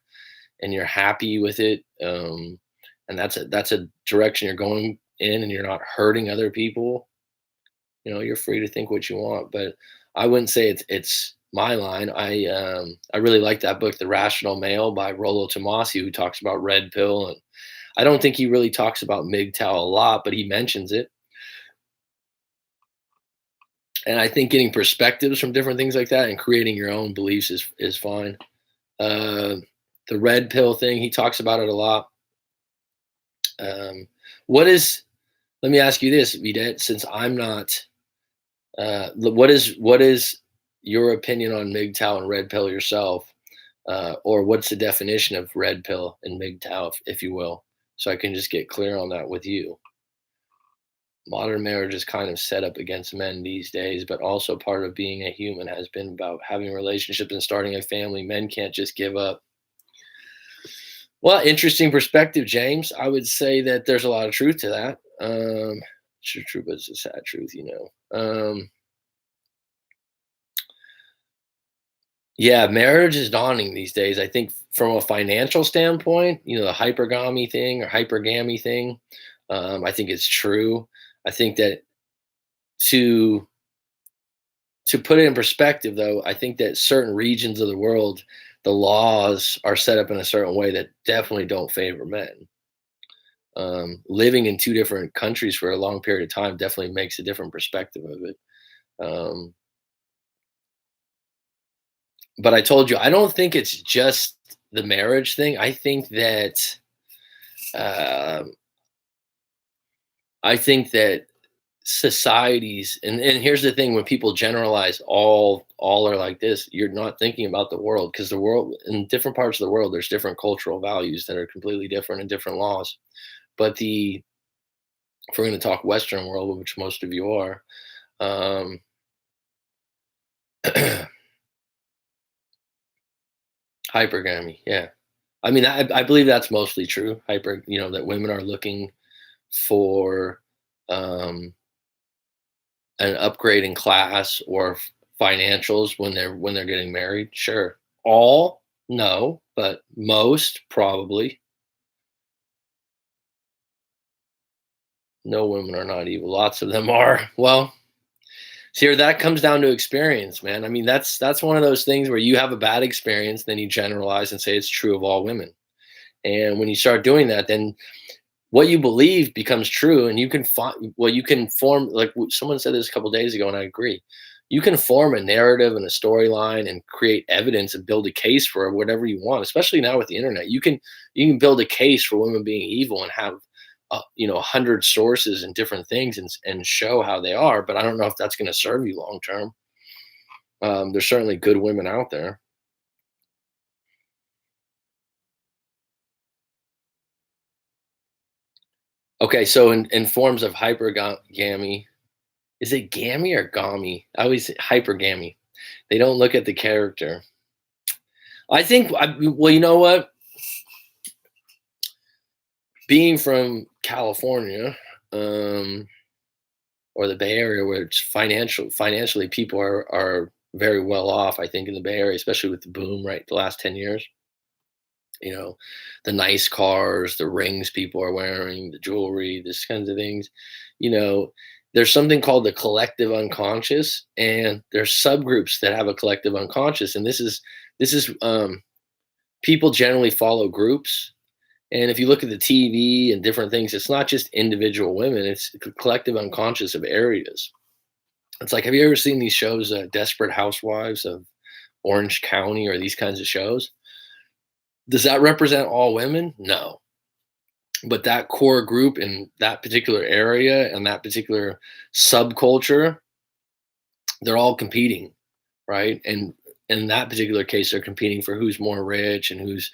you're happy with it, and that's a direction you're going in, and you're not hurting other people, you're free to think what you want. But I wouldn't say it's my line. I really like that book, The Rational Male by Rollo Tomassi, who talks about red pill, and I don't think he really talks about MGTOW a lot, but he mentions it. And I think getting perspectives from different things like that and creating your own beliefs is fine. Uh, the red pill thing, he talks about it a lot. What is? Let me ask you this, Vidette, since I'm not. What is your opinion on MGTOW and red pill yourself, or what's the definition of red pill and MGTOW, if you will, so I can just get clear on that with you. Modern marriage is kind of set up against men these days, but also part of being a human has been about having relationships and starting a family. Men can't just give up. Well, interesting perspective, James. I would say that there's a lot of truth to that. It's true, but it's a sad truth. Yeah, marriage is dawning these days. I think from a financial standpoint, the hypergamy thing or hypergamy thing, I think it's true. I think that to To put it in perspective, though, I think that certain regions of the world, the laws are set up in a certain way that definitely don't favor men. Living in two different countries for a long period of time definitely makes a different perspective of it. Um, but I told you, I don't think it's just the marriage thing. Uh, I think that societies, and here's the thing: when people generalize, all are like this. You're not thinking about the world, because the world in different parts of the world, there's different cultural values that are completely different and different laws. But the if we're going to talk Western world, which most of you are, um, hypergamy, yeah. I mean, I believe that's mostly true. That women are looking for um, an upgrade in class or financials when they're getting married. Sure, all no, but most probably. No, women are not evil. Lots of them are. Well, see, that comes down to experience, man. I mean, that's one of those things where you have a bad experience, then you generalize and say it's true of all women. And when you start doing that, then what you believe becomes true, and you can you can form, like someone said this a couple days ago, and I agree. You can form a narrative and a storyline and create evidence and build a case for whatever you want, especially now with the internet. You can build a case for women being evil and have 100 sources and different things, and show how they are. But I don't know if that's going to serve you long term. There's certainly good women out there. Okay, so in forms of hypergamy, is it gammy or gami? I always say hypergamy. They don't look at the character. Well, you know what? Being from California, um, or the Bay Area, where it's financially people are very well off. I think in the Bay Area, especially with the boom, right, the last 10 years. You know, the nice cars, the rings people are wearing, the jewelry, this kinds of things. You know, there's something called the collective unconscious, and there's subgroups that have a collective unconscious, and this is people generally follow groups. And if you look at the TV and different things, it's not just individual women; it's a collective unconscious of areas. It's like, have you ever seen these shows, Desperate Housewives of Orange County, or these kinds of shows? Does that represent all women? No. But that core group in that particular area and that particular subculture, they're all competing, right? And in that particular case, they're competing for who's more rich and who's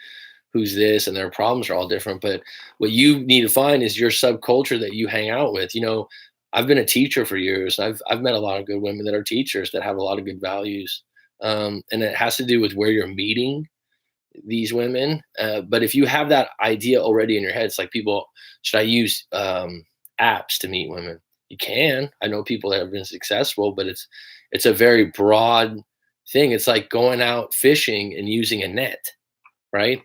this, and their problems are all different. But what you need to find is your subculture that you hang out with. I've been a teacher for years. I've met a lot of good women that are teachers that have a lot of good values. And it has to do with where you're meeting these women. But if you have that idea already in your head, it's like, people, should I use apps to meet women? You can. I know people that have been successful, but it's a very broad thing. It's like going out fishing and using a net, right?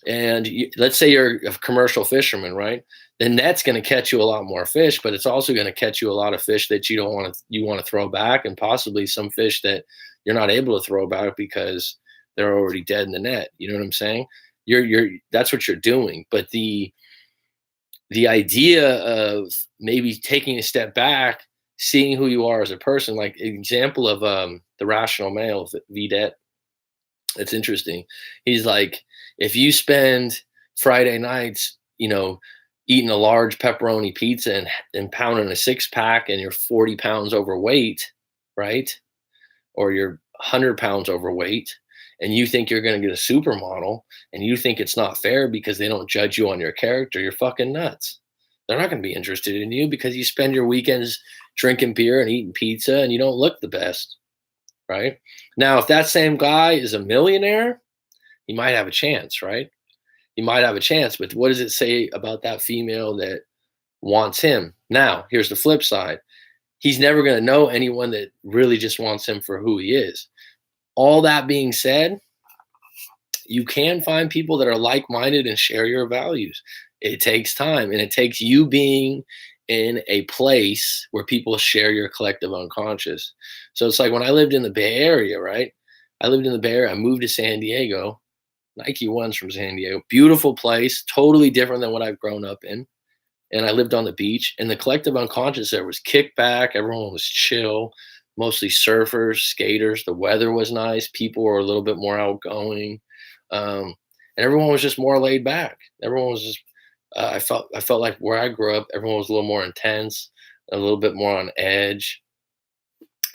And let's say you're a commercial fisherman, right? The net's going to catch you a lot more fish, but it's also going to catch you a lot of fish that you want to throw back, and possibly some fish that you're not able to throw back because they're already dead in the net. You know what I'm saying? You're That's what you're doing. But the idea of maybe taking a step back, seeing who you are as a person, like an example of the Rational Male, Vidette. It's interesting. He's like, if you spend Friday nights, eating a large pepperoni pizza and pounding a six pack, and you're 40 pounds overweight, right? Or you're 100 pounds overweight, and you think you're going to get a supermodel, and you think it's not fair because they don't judge you on your character, you're fucking nuts. They're not going to be interested in you because you spend your weekends drinking beer and eating pizza and you don't look the best, right? Now, if that same guy is a millionaire, he might have a chance, right? He might have a chance, but what does it say about that female that wants him? Now, here's the flip side. He's never going to know anyone that really just wants him for who he is. All that being said, you can find people that are like-minded and share your values. It takes time, and it takes you being in a place where people share your collective unconscious. So it's like when I lived in the Bay Area, right? I lived in the Bay Area. I moved to San Diego. Nike one's from San Diego. Beautiful place, totally different than what I've grown up in. And I lived on the beach, and the collective unconscious there was kickback. Everyone was chill, mostly surfers, skaters. The weather was nice. People were a little bit more outgoing, and everyone was just more laid back. Everyone was just. I felt like where I grew up, everyone was a little more intense, a little bit more on edge,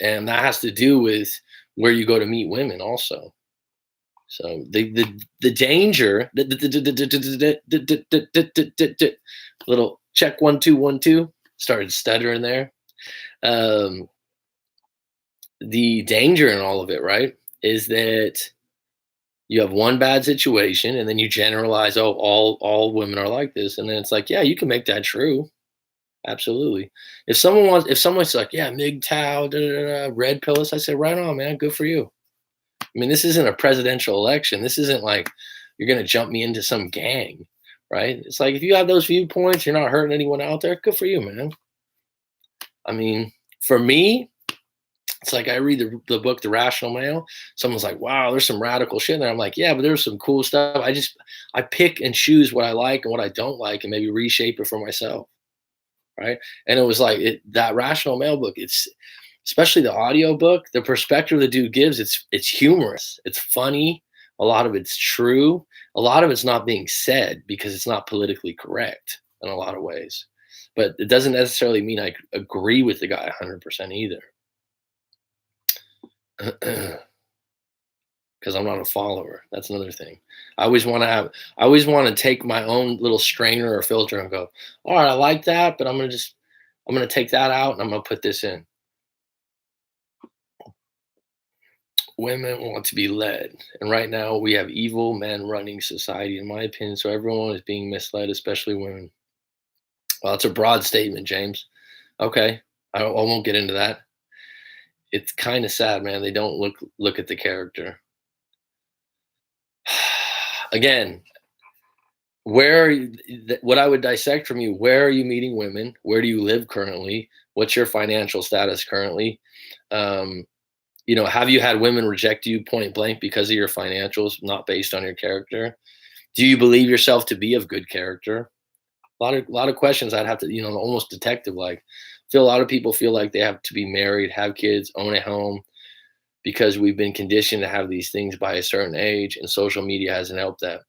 and that has to do with where you go to meet women, also. So the danger, little check 1 2 1 2, started stuttering there. Um, the danger in all of it, right, is that you have one bad situation and then you generalize, oh, all women are like this, and then it's like, yeah, you can make that true. Absolutely. If someone's like, yeah, MGTOW, red pills, I say, right on, man, good for you. I mean, this isn't a presidential election. This isn't like you're going to jump me into some gang, right? It's like if you have those viewpoints, you're not hurting anyone out there. Good for you, man. I mean, for me, it's like I read the book, The Rational Male. Someone's like, wow, there's some radical shit in there. I'm like, yeah, but there's some cool stuff. I pick and choose what I like and what I don't like and maybe reshape it for myself, right? And it was like that Rational Male book, it's especially the audio book, the perspective the dude gives, it's humorous, it's funny, a lot of it's true, a lot of it's not being said because it's not politically correct in a lot of ways. But it doesn't necessarily mean I agree with the guy 100% either. Because I'm not a follower. That's another thing. I always want to take my own little strainer or filter and go, all right, I like that, but I'm gonna take that out and I'm gonna put this in. Women want to be led. And right now we have evil men running society, in my opinion. So everyone is being misled, especially women. Well, it's a broad statement, James. Okay. I won't get into that. It's kind of sad, man. They don't look at the character. Again, what I would dissect from you, where are you meeting women? Where do you live currently? What's your financial status currently? Have you had women reject you point blank because of your financials, not based on your character? Do you believe yourself to be of good character? A lot of questions I'd have to, almost detective like. Feel a lot of people feel like they have to be married, have kids, own a home, because we've been conditioned to have these things by a certain age, and social media hasn't helped that.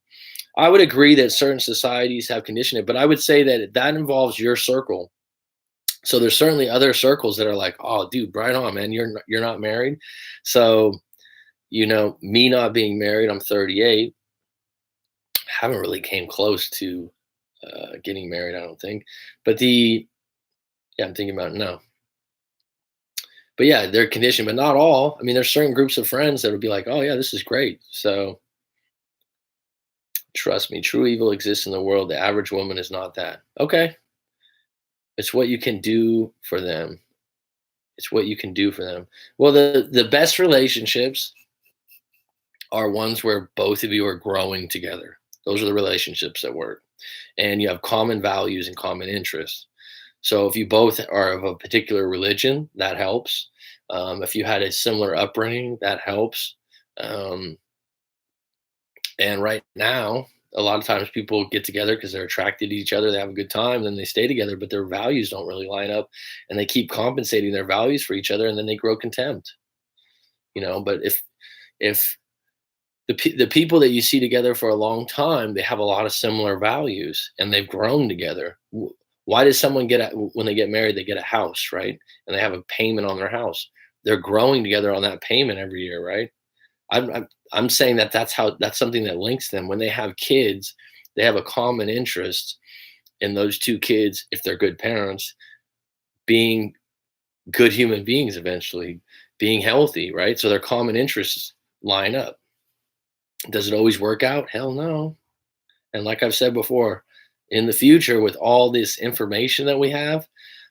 I would agree that certain societies have conditioned it, but I would say that involves your circle. So there's certainly other circles that are like, oh, dude, right on, man. You're not married. So, me not being married, I'm 38. Haven't really came close to getting married, I don't think. But yeah, I'm thinking about it now. But yeah, they're conditioned, but not all. I mean, there's certain groups of friends that would be like, oh yeah, this is great. So trust me, true evil exists in the world. The average woman is not that. Okay. It's what you can do for them. It's what you can do for them. Well, the best relationships are ones where both of you are growing together. Those are the relationships that work. And you have common values and common interests. So if you both are of a particular religion, that helps. If you had a similar upbringing, that helps. And right now, a lot of times people get together because they're attracted to each other, they have a good time, then they stay together, but their values don't really line up, and they keep compensating their values for each other, and then they grow contempt. But if the people that you see together for a long time, they have a lot of similar values and they've grown together. Why does someone when they get married, they get a house, right? And they have a payment on their house. They're growing together on that payment every year, right? I'm saying that's something that links them. When they have kids, they have a common interest in those two kids, if they're good parents, being good human beings eventually, being healthy, right? So their common interests line up. Does it always work out? Hell no. And like I've said before, in the future, with all this information that we have,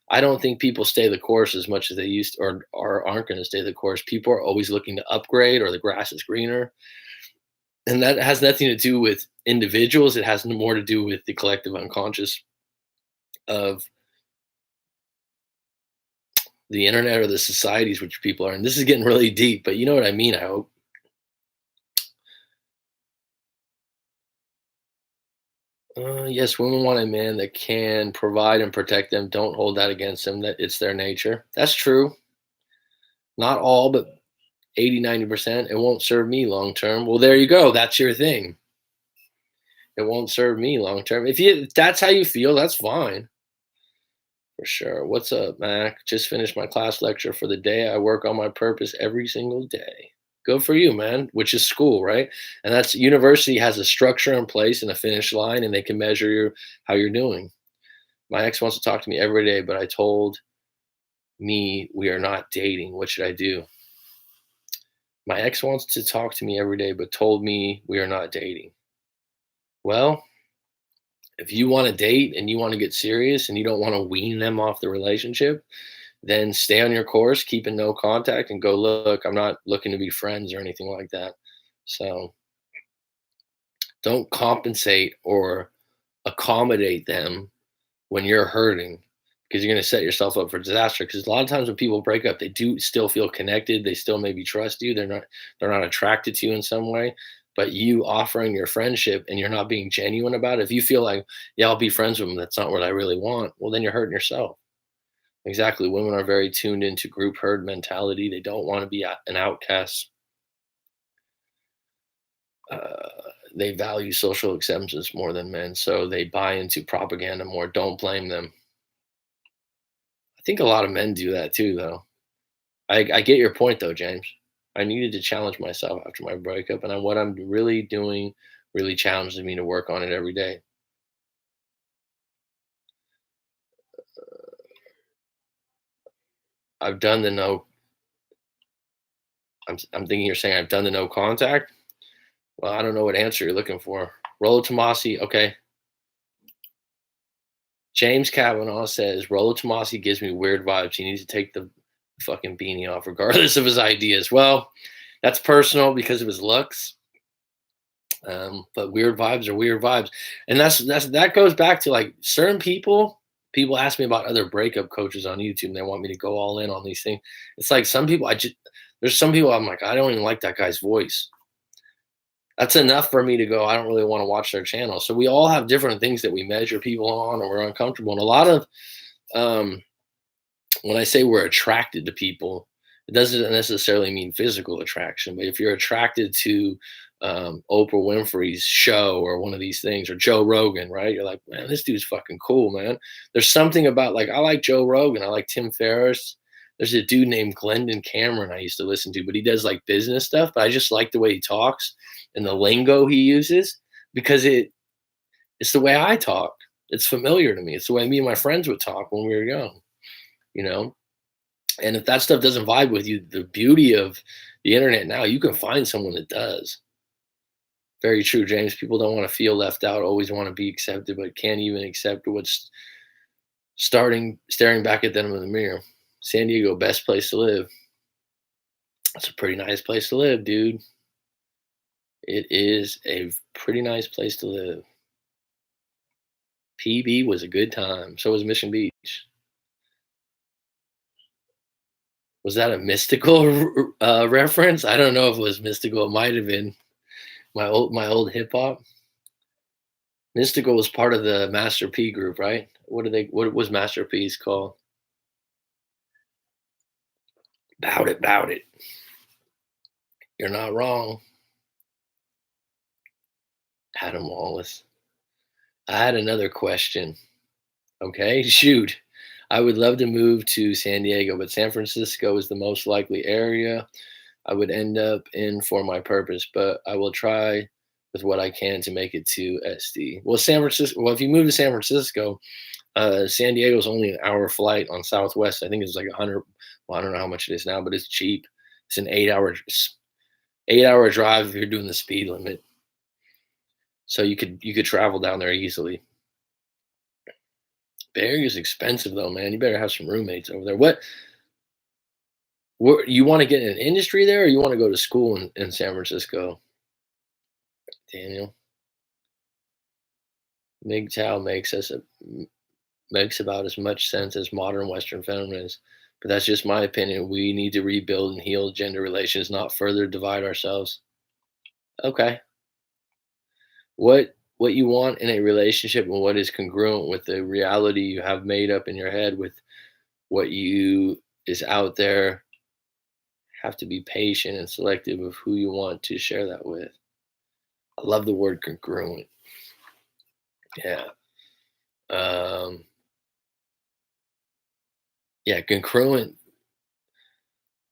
I don't think people stay the course as much as they used to, or aren't going to stay the course. People are always looking to upgrade, or the grass is greener. And that has nothing to do with individuals. It has more to do with the collective unconscious of The internet or the societies which people are in. This is getting really deep, but you know what I mean, I hope. Yes, women want a man that can provide and protect them. Don't hold that against them. That it's their nature. That's true. Not all, but 80, 90%. It won't serve me long term. Well, there you go. That's your thing. It won't serve me long term. If that's how you feel, that's fine. For sure. What's up, Mac? Just finished my class lecture for the day. I work on my purpose every single day. Good for you, man, which is school, right? And that's university has a structure in place and a finish line, and they can measure how you're doing. My ex wants to talk to me every day, but I told me we are not dating. What should I do? My ex wants to talk to me every day, but told me we are not dating. Well, if you want to date and you want to get serious and you don't want to wean them off the relationship, then stay on your course, keep in no contact, and go, look, I'm not looking to be friends or anything like that. So don't compensate or accommodate them when you're hurting because you're going to set yourself up for disaster. Because a lot of times when people break up, they do still feel connected. They still maybe trust you. They're not attracted to you in some way. But you offering your friendship and you're not being genuine about it. If you feel like, yeah, I'll be friends with them, that's not what I really want. Well, then you're hurting yourself. Exactly. Women are very tuned into group herd mentality. They don't want to be an outcast. Uh, they value social acceptance more than men, so they buy into propaganda more. Don't blame them. I think a lot of men do that too, though. I get your point, though, James. I needed to challenge myself after my breakup, and what I'm really doing really challenges me to work on it every day. I've done the no. I'm thinking you're saying I've done the no contact. Well, I don't know what answer you're looking for. Rollo Tomasi, okay. James Kavanaugh says Rollo Tomasi gives me weird vibes. He needs to take the fucking beanie off, regardless of his ideas. Well, that's personal because of his looks. But weird vibes are weird vibes, and that goes back to like certain people. People ask me about other breakup coaches on YouTube, and they want me to go all in on these things. It's like some people, there's some people I'm like, I don't even like that guy's voice. That's enough for me to go, I don't really want to watch their channel. So we all have different things that we measure people on, or we're uncomfortable. And a lot of um, when I say we're attracted to people, it doesn't necessarily mean physical attraction. But if you're attracted to Oprah Winfrey's show or one of these things, or Joe Rogan, right? You're like, man, this dude's fucking cool, man. There's something about like I like Joe Rogan, I like Tim Ferriss. There's a dude named Glendon Cameron I used to listen to, but he does like business stuff. But I just like the way he talks and the lingo he uses because it's the way I talk. It's familiar to me. It's the way me and my friends would talk when we were young, you know. And if that stuff doesn't vibe with you, the beauty of the internet now, you can find someone that does. Very true, James. People don't want to feel left out, always want to be accepted, but can't even accept what's staring back at them in the mirror. San Diego, best place to live. It's a pretty nice place to live, dude. It is a pretty nice place to live. PB was a good time. So was Mission Beach. Was that a mystical reference? I don't know if it was mystical. It might have been my old hip hop. Mystical was part of the Master P group, right? What was Master P's called? Bout it. You're not wrong. Adam Wallace. I had another question. Okay, shoot. I would love to move to San Diego, but San Francisco is the most likely area I would end up in for my purpose, but I will try with what I can to make it to SD. Well, San Francisco, well, if you move to San Francisco, San Diego is only an hour flight on Southwest. I think it's like 100. Well, I don't know how much it is now, but it's cheap. It's an 8-hour drive if you're doing the speed limit. So you could travel down there easily. Bay Area is expensive though, man. You better have some roommates over there. What you want to get in an industry there, or you want to go to school in San Francisco? Daniel MGTOW makes about as much sense as modern Western feminists. But that's just my opinion. We need to rebuild and heal gender relations, not further divide ourselves. Okay. What you want in a relationship and what is congruent with the reality you have made up in your head with what you is out there. Have to be patient and selective of who you want to share that with. I love the word congruent. Yeah. Um, yeah, congruent.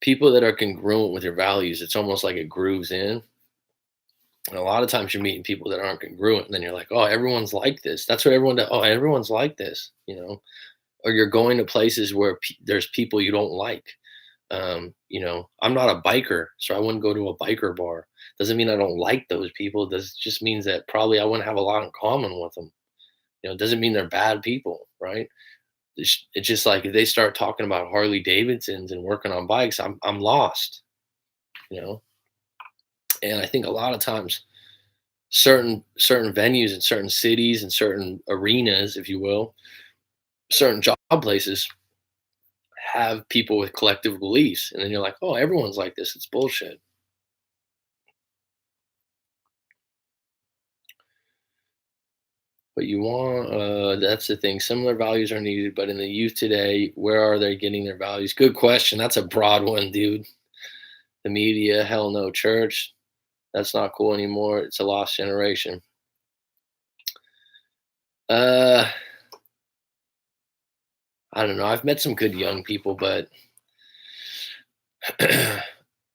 People that are congruent with your values, it's almost like it grooves in. And a lot of times you're meeting people that aren't congruent, and then you're like, oh, everyone's like this. That's what everyone does. Oh, everyone's like this, Or you're going to places where there's people you don't like. I'm not a biker, so I wouldn't go to a biker bar. Doesn't mean I don't like those people. Does just means that probably I wouldn't have a lot in common with them. It doesn't mean they're bad people, right? It's just like if they start talking about Harley Davidsons and working on bikes, I'm lost, you know. And I think a lot of times certain venues and certain cities and certain arenas, if you will, certain job places have people with collective beliefs, and then you're like, oh, everyone's like this. It's bullshit. But you want, that's the thing. Similar values are needed, but in the youth today, where are they getting their values? Good question. That's a broad one, dude. The media, hell no. Church, that's not cool anymore. It's a lost generation. Uh, I don't know. I've met some good young people, but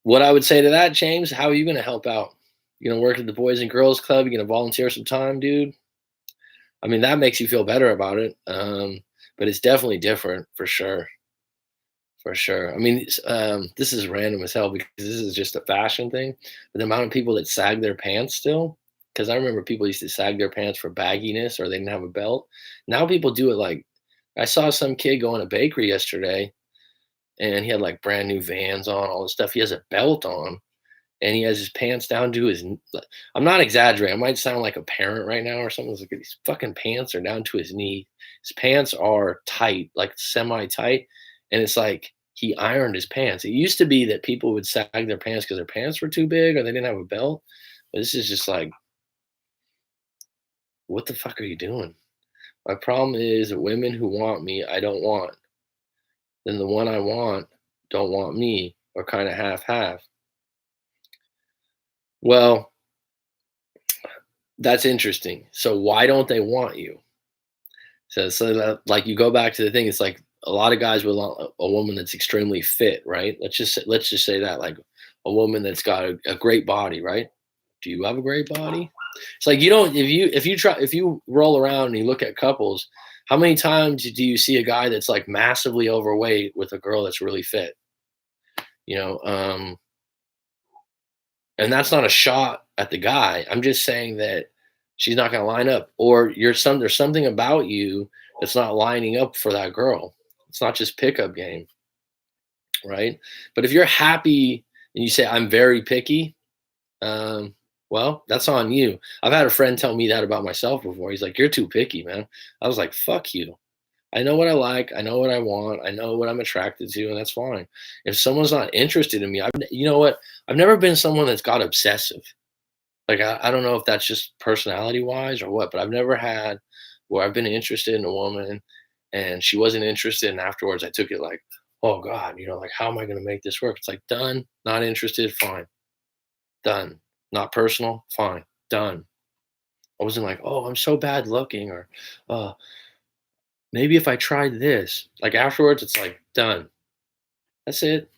what I would say to that, James, how are you going to help out? You gonna work at the Boys and Girls Club? You gonna volunteer some time, dude? I mean, that makes you feel better about it. But it's definitely different for sure. For sure. I mean, this is random as hell because this is just a fashion thing. But the amount of people that sag their pants still, because I remember people used to sag their pants for bagginess or they didn't have a belt. Now people do it like I saw some kid go in a bakery yesterday and he had like brand new Vans on, all this stuff. He has a belt on and he has his pants down to his. I'm not exaggerating. I might sound like a parent right now or something. It's like his fucking pants are down to his knee. His pants are tight, like semi tight, and it's like he ironed his pants. It used to be that people would sag their pants because their pants were too big or they didn't have a belt. But this is just like, what the fuck are you doing? My problem is that women who want me, I don't want. Then the one I want don't want me, or kind of half half. Well, that's interesting. So why don't they want you? So that, like you go back to the thing. It's like a lot of guys with a woman that's extremely fit, right? Let's just say that like a woman that's got a great body, right? Do you have a great body? It's like you don't if you roll around and you look at couples, how many times do you see a guy that's like massively overweight with a girl that's really fit? You know, and that's not a shot at the guy. I'm just saying that she's not going to line up, or there's something about you that's not lining up for that girl. It's not just pickup game, right? But if you're happy and you say I'm very picky, um, well, that's on you. I've had a friend tell me that about myself before. He's like, "You're too picky, man." I was like, "Fuck you." I know what I like. I know what I want. I know what I'm attracted to, and that's fine. If someone's not interested in me, you know what? I've never been someone that's got obsessive. Like I don't know if that's just personality wise or what, but I've never had where I've been interested in a woman and she wasn't interested, and afterwards I took it like, oh God, like how am I going to make this work? It's like done, not interested, fine, done, not personal, fine, done. I wasn't like, oh, I'm so bad looking, or uh, maybe if I tried this. Like afterwards, it's like done. That's it.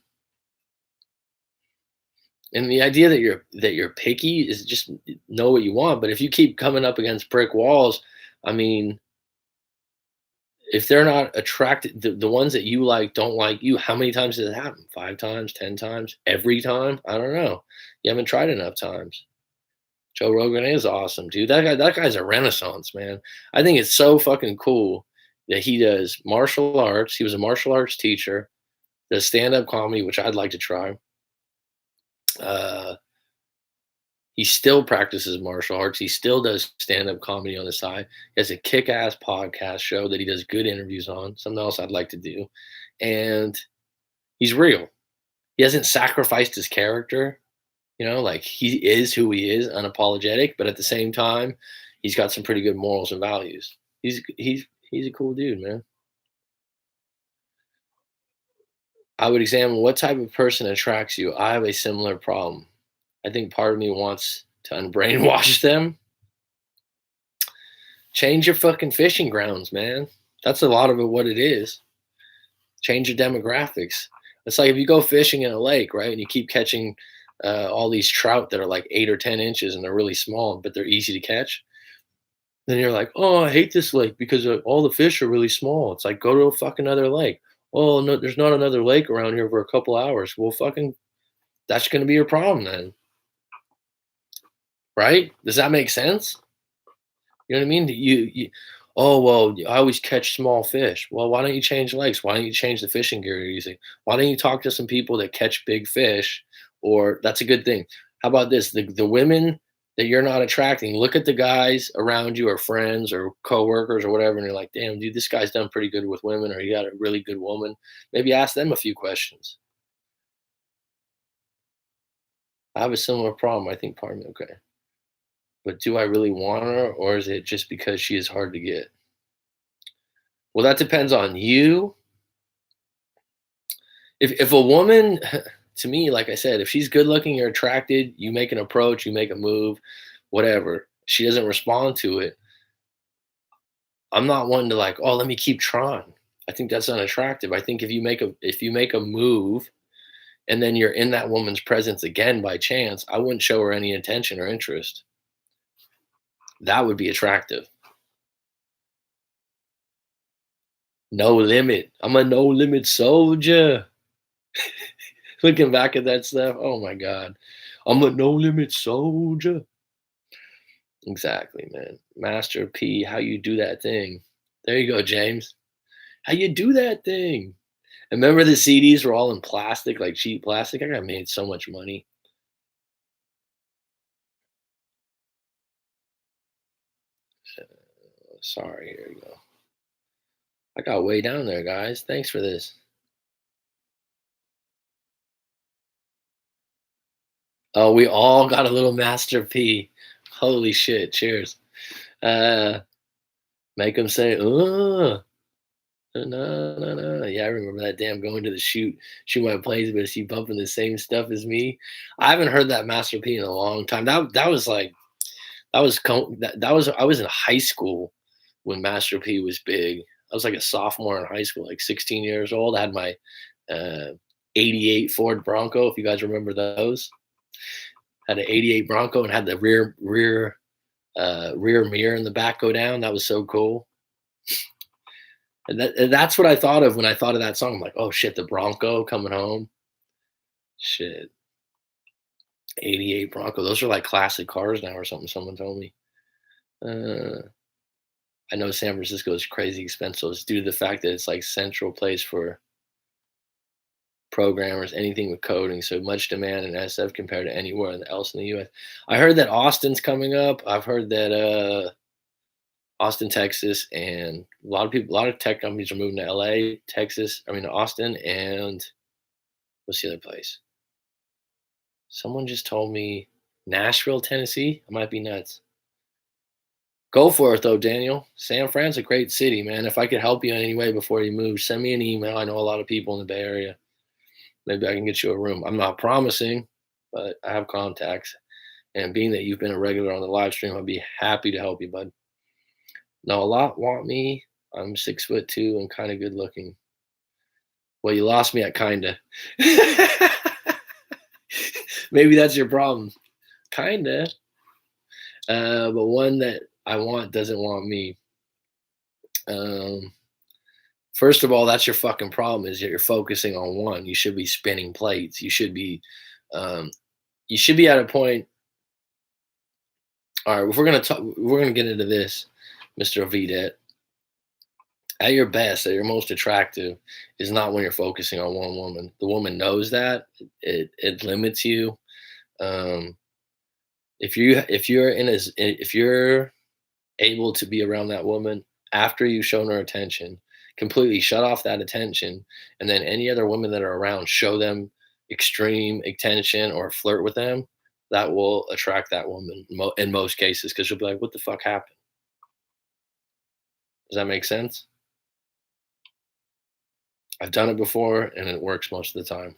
And the idea that you're picky is just know what you want. But if you keep coming up against brick walls, I mean, if they're not attracted, the ones that you like don't like you. How many times does it happen? 5 times, 10 times, every time? I don't know. You haven't tried enough times. Joe Rogan is awesome, dude. That guy's a renaissance man. I think it's so fucking cool that he does martial arts. He was a martial arts teacher. Does stand up comedy, which I'd like to try. Uh, He still practices martial arts. He still does stand-up comedy on the side. He has a kick-ass podcast show that he does good interviews on. Something else I'd like to do. And He's real. He hasn't sacrificed his character, like he is who he is, unapologetic, but at the same time, he's got some pretty good morals and values. He's a cool dude, man. I would examine what type of person attracts you. I have a similar problem. I think part of me wants to unbrainwash them. Change your fucking fishing grounds, man. That's a lot of it what it is. Change your demographics. It's like if you go fishing in a lake, right, and you keep catching all these trout that are like 8 or 10 inches and they're really small, but they're easy to catch. Then you're like, oh, I hate this lake because all the fish are really small. It's like go to a fucking other lake. Oh no, there's not another lake around here for a couple hours. Well, fucking, that's going to be your problem then, right? Does that make sense? You know what I mean? Oh well, I always catch small fish. Well, why don't you change lakes? Why don't you change the fishing gear you're using? Why don't you talk to some people that catch big fish? Or that's a good thing. How about this? The women that you're not attracting, look at the guys around you or friends or coworkers or whatever, and you're like, damn, dude, this guy's done pretty good with women, or you got a really good woman. Maybe ask them a few questions. I have a similar problem. I think part of me, okay. But do I really want her, or is it just because she is hard to get? Well, that depends on you. If a woman, to me, like I said, if she's good looking, you're attracted, you make an approach, you make a move, whatever. She doesn't respond to it. I'm not one to like, oh, let me keep trying. I think that's unattractive. I think if you make a move and then you're in that woman's presence again by chance, I wouldn't show her any intention or interest. That would be attractive. No limit. I'm a no limit soldier. Looking back at that stuff, oh my god. I'm a no limit soldier. Exactly, man. Master P, how you do that thing. There you go, James. How you do that thing. And remember the CDs were all in plastic, like cheap plastic? I got made so much money. Sorry, here you go. I got way down there, guys. Thanks for this. Oh, we all got a little Master P. Holy shit. Cheers. Uh Make them say, no, no, no. Yeah, I remember that damn going to the shoot my plays, but is she bumping the same stuff as me? I haven't heard that Master P in a long time. That was like that was I was in high school when Master P was big. I was like a sophomore in high school, like 16 years old. I had my uh, 88 Ford Bronco, if you guys remember those. Had an 88 Bronco and had the rear mirror in the back go down. That was so cool. And that's what I thought of when I thought of that song. I'm like, oh shit, the Bronco coming home. Shit. 88 Bronco. Those are like classic cars now or something. Someone told me. Uh, I know San Francisco is crazy expensive. It's due to the fact that it's like central place for programmers, anything with coding. So much demand in SF compared to anywhere else in the US. I heard that Austin's coming up. I've heard that Austin, Texas, and a lot of tech companies are moving to LA, Texas, I mean Austin, and what's the other place? Someone just told me Nashville, Tennessee. I might be nuts. Go for it though, Daniel. San Fran's a great city, man. If I could help you in any way before you move, send me an email. I know a lot of people in the Bay Area. Maybe I can get you a room. I'm not promising, but I have contacts. And being that you've been a regular on the live stream, I'd be happy to help you, bud. No, a lot want me. I'm 6'2" and kind of good looking. Well, you lost me at kinda. Maybe that's your problem. Kinda. But one that I want doesn't want me. Um, First of all, that's your fucking problem is that you're focusing on one. You should be spinning plates. Um, you should be at a point. All right, if we're gonna get into this, Mr. Videt. At your best, at your most attractive, is not when you're focusing on one woman. The woman knows that. It limits you. Um, if you're able to be around that woman after you've shown her attention, completely shut off that attention, and then any other women that are around show them extreme attention or flirt with them, that will attract that woman in most cases because she'll be like, "What the fuck happened?" Does that make sense? I've done it before and it works most of the time.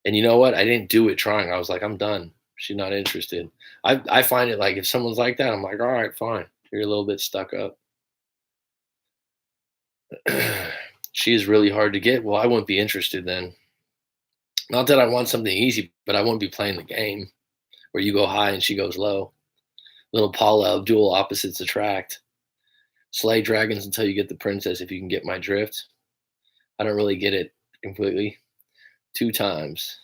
And you know what? I didn't do it trying. I was like, I'm done. She's not interested. I find it like if someone's like that, I'm like, all right, fine. You're a little bit stuck up. She is really hard to get. Well, I wouldn't be interested then. Not that I want something easy, but I wouldn't be playing the game where you go high and she goes low. Little Paula, dual opposites attract. Slay dragons until you get the princess if you can get my drift. I don't really get it completely. 2 times.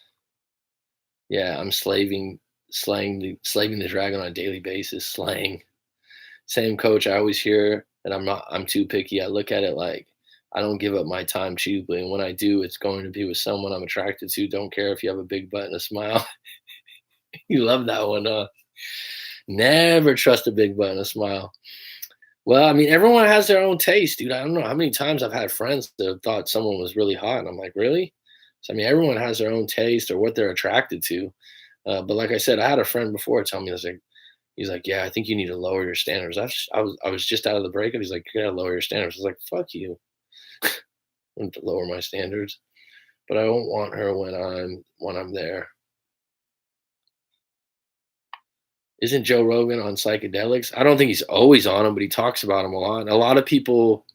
Yeah, I'm slaving the dragon on a daily basis, slaying. Same coach, I always hear that I'm too picky. I look at it like I don't give up my time cheaply. And when I do, it's going to be with someone I'm attracted to. Don't care if you have a big butt and a smile. You love that one, huh? Never trust a big butt and a smile. Well, I mean, everyone has their own taste, dude. I don't know how many times I've had friends that have thought someone was really hot, and I'm like, really? So, I mean, everyone has their own taste or what they're attracted to. But like I said, I had a friend before tell me, he's like, yeah, I think you need to lower your standards. I was just out of the breakup. He's like, you gotta lower your standards. I was like, fuck you. I want to lower my standards, but I won't want her when I'm there. Isn't Joe Rogan on psychedelics? I don't think he's always on them, but he talks about them a lot. And a lot of people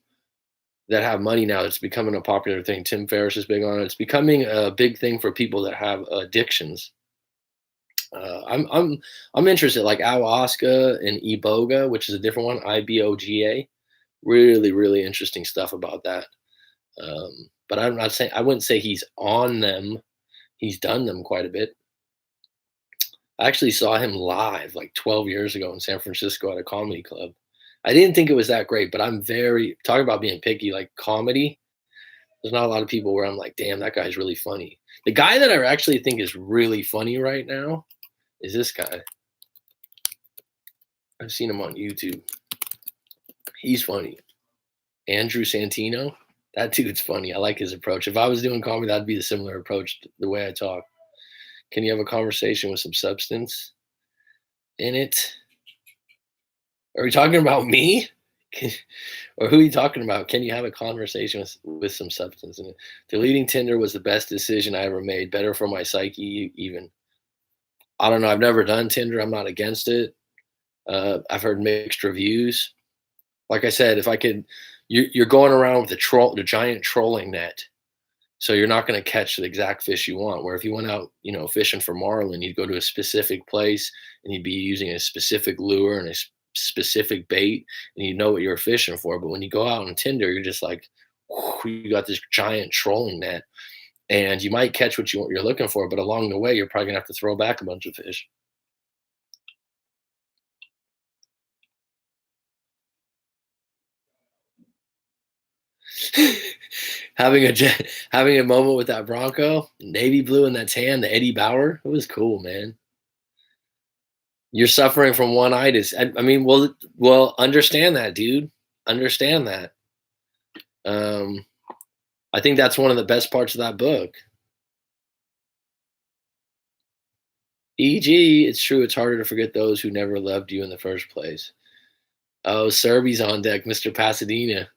that have money now, it's becoming a popular thing. Tim Ferriss is big on it. It's becoming a big thing for people that have addictions. I'm interested, like ayahuasca and iboga, which is a different one, iboga. Really, really interesting stuff about that. But I'm not saying I wouldn't say he's on them. He's done them quite a bit. I actually saw him live like 12 years ago in San Francisco at a comedy club. I didn't think it was that great, but I'm very talking about being picky, like comedy. There's not a lot of people where I'm like, damn, that guy's really funny. The guy that I actually think is really funny right now is this guy. I've seen him on YouTube. He's funny. Andrew Santino. That dude's funny. I like his approach. If I was doing comedy, that'd be the similar approach to the way I talk. Can you have a conversation with some substance in it? Are we talking about me? Or who are you talking about? Can you have a conversation with some substance in it? Deleting Tinder was the best decision I ever made. Better for my psyche, even. I don't know. I've never done Tinder. I'm not against it. I've heard mixed reviews. Like I said, if I could, you're going around with the giant trolling net, so you're not going to catch the exact fish you want. Where if you went out, fishing for marlin, you'd go to a specific place and you'd be using a specific lure and a specific bait, and you know what you're fishing for. But when you go out on Tinder, you're just like, you got this giant trolling net, and you might catch what you're looking for, but along the way, you're probably gonna have to throw back a bunch of fish. Having a moment with that Bronco, navy blue and that tan, the Eddie Bauer, it was cool, man. You're suffering from one itis. I mean, well, understand that, dude. Understand that. Um, I think that's one of the best parts of that book. E.g., it's true. It's harder to forget those who never loved you in the first place. Oh, Serby's on deck, Mr. Pasadena.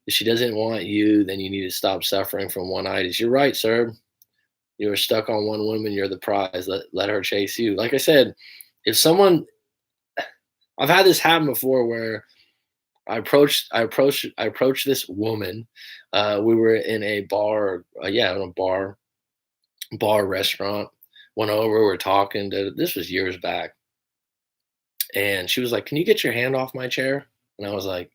If she doesn't want you, then you need to stop suffering from one-itis. You're right, sir. You are stuck on one woman. You're the prize. Let her chase you. Like I said, if someone, I've had this happen before where I approached this woman. We were in a bar, in a bar restaurant. Went over, we're talking. This was years back, and she was like, "Can you get your hand off my chair?" And I was like,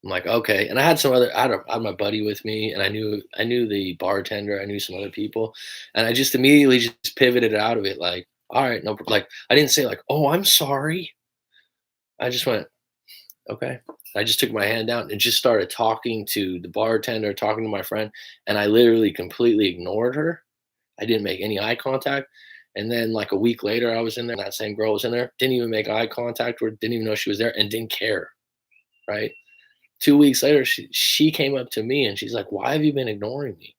I'm like, okay. And I had I had my buddy with me, and I knew the bartender, I knew some other people, and I just immediately just pivoted out of it, like, all right, no, like I didn't say like, oh, I'm sorry. I just went, okay. I just took my hand down and just started talking to the bartender, talking to my friend, and I literally completely ignored her. I didn't make any eye contact. And then like a week later, I was in there, and that same girl was in there, didn't even make eye contact with, didn't even know she was there, and didn't care, right? 2 weeks later, she came up to me and she's like, "Why have you been ignoring me?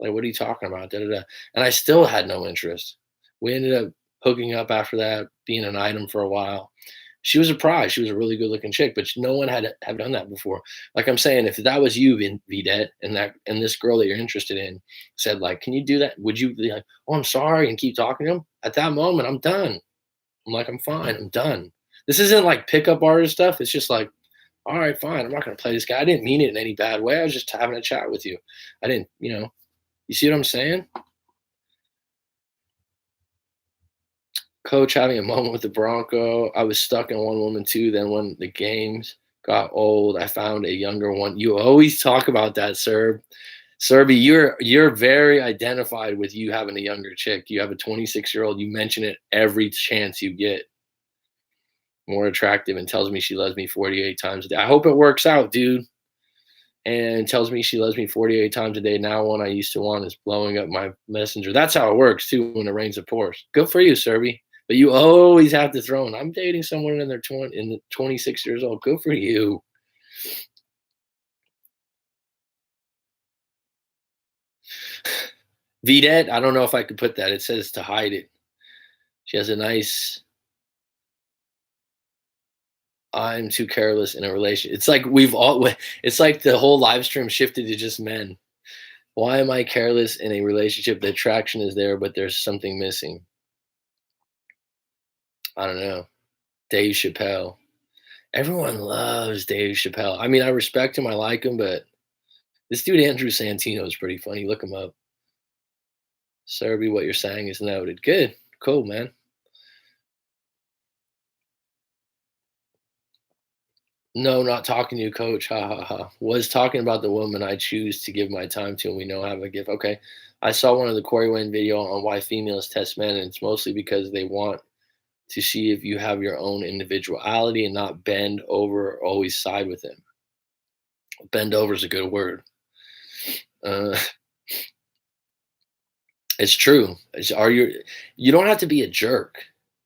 Like, what are you talking about?" Da, da, da. And I still had no interest. We ended up hooking up after that, being an item for a while. She was a prize. She was a really good looking chick, but no one had have done that before. Like I'm saying, if that was you, Vidette, and this girl that you're interested in said like, "Can you do that?" Would you be like, "Oh, I'm sorry," and keep talking to him? At that moment, I'm done. I'm like, "I'm fine. I'm done." This isn't like pickup artist stuff. It's just like, all right, fine. I'm not going to play this guy. I didn't mean it in any bad way. I was just having a chat with you. I didn't, you see what I'm saying? Coach having a moment with the Bronco. I was stuck in one woman too. Then when the games got old, I found a younger one. You always talk about that, Serb. Serby, you're very identified with you having a younger chick. You have a 26-year-old. You mention it every chance you get. More attractive and tells me she loves me 48 times a day. I hope it works out, dude. And tells me she loves me 48 times a day. Now one I used to want is blowing up my messenger. That's how it works too when it rains it pours. Good for you, Serby. But you always have to throw in. I'm dating someone in their 26 years old. Good for you. Vidette, I don't know if I could put that. It says to hide it. She has a nice I'm too careless in a relation. It's like it's like the whole live stream shifted to just men. Why am I careless in a relationship? The attraction is there, but there's something missing. I don't know. Dave Chappelle. Everyone loves Dave Chappelle. I mean, I respect him, I like him, but this dude Andrew Santino is pretty funny. Look him up. Serby, what you're saying is noted. Good. Cool, man. No, not talking to you, coach. Ha ha ha. Was talking about the woman I choose to give my time to, and we know have a gift. Okay. I saw one of the Corey Wayne video on why females test men, and it's mostly because they want to see if you have your own individuality and not bend over or always side with them. Bend over is a good word. Uh, it's true. You don't have to be a jerk.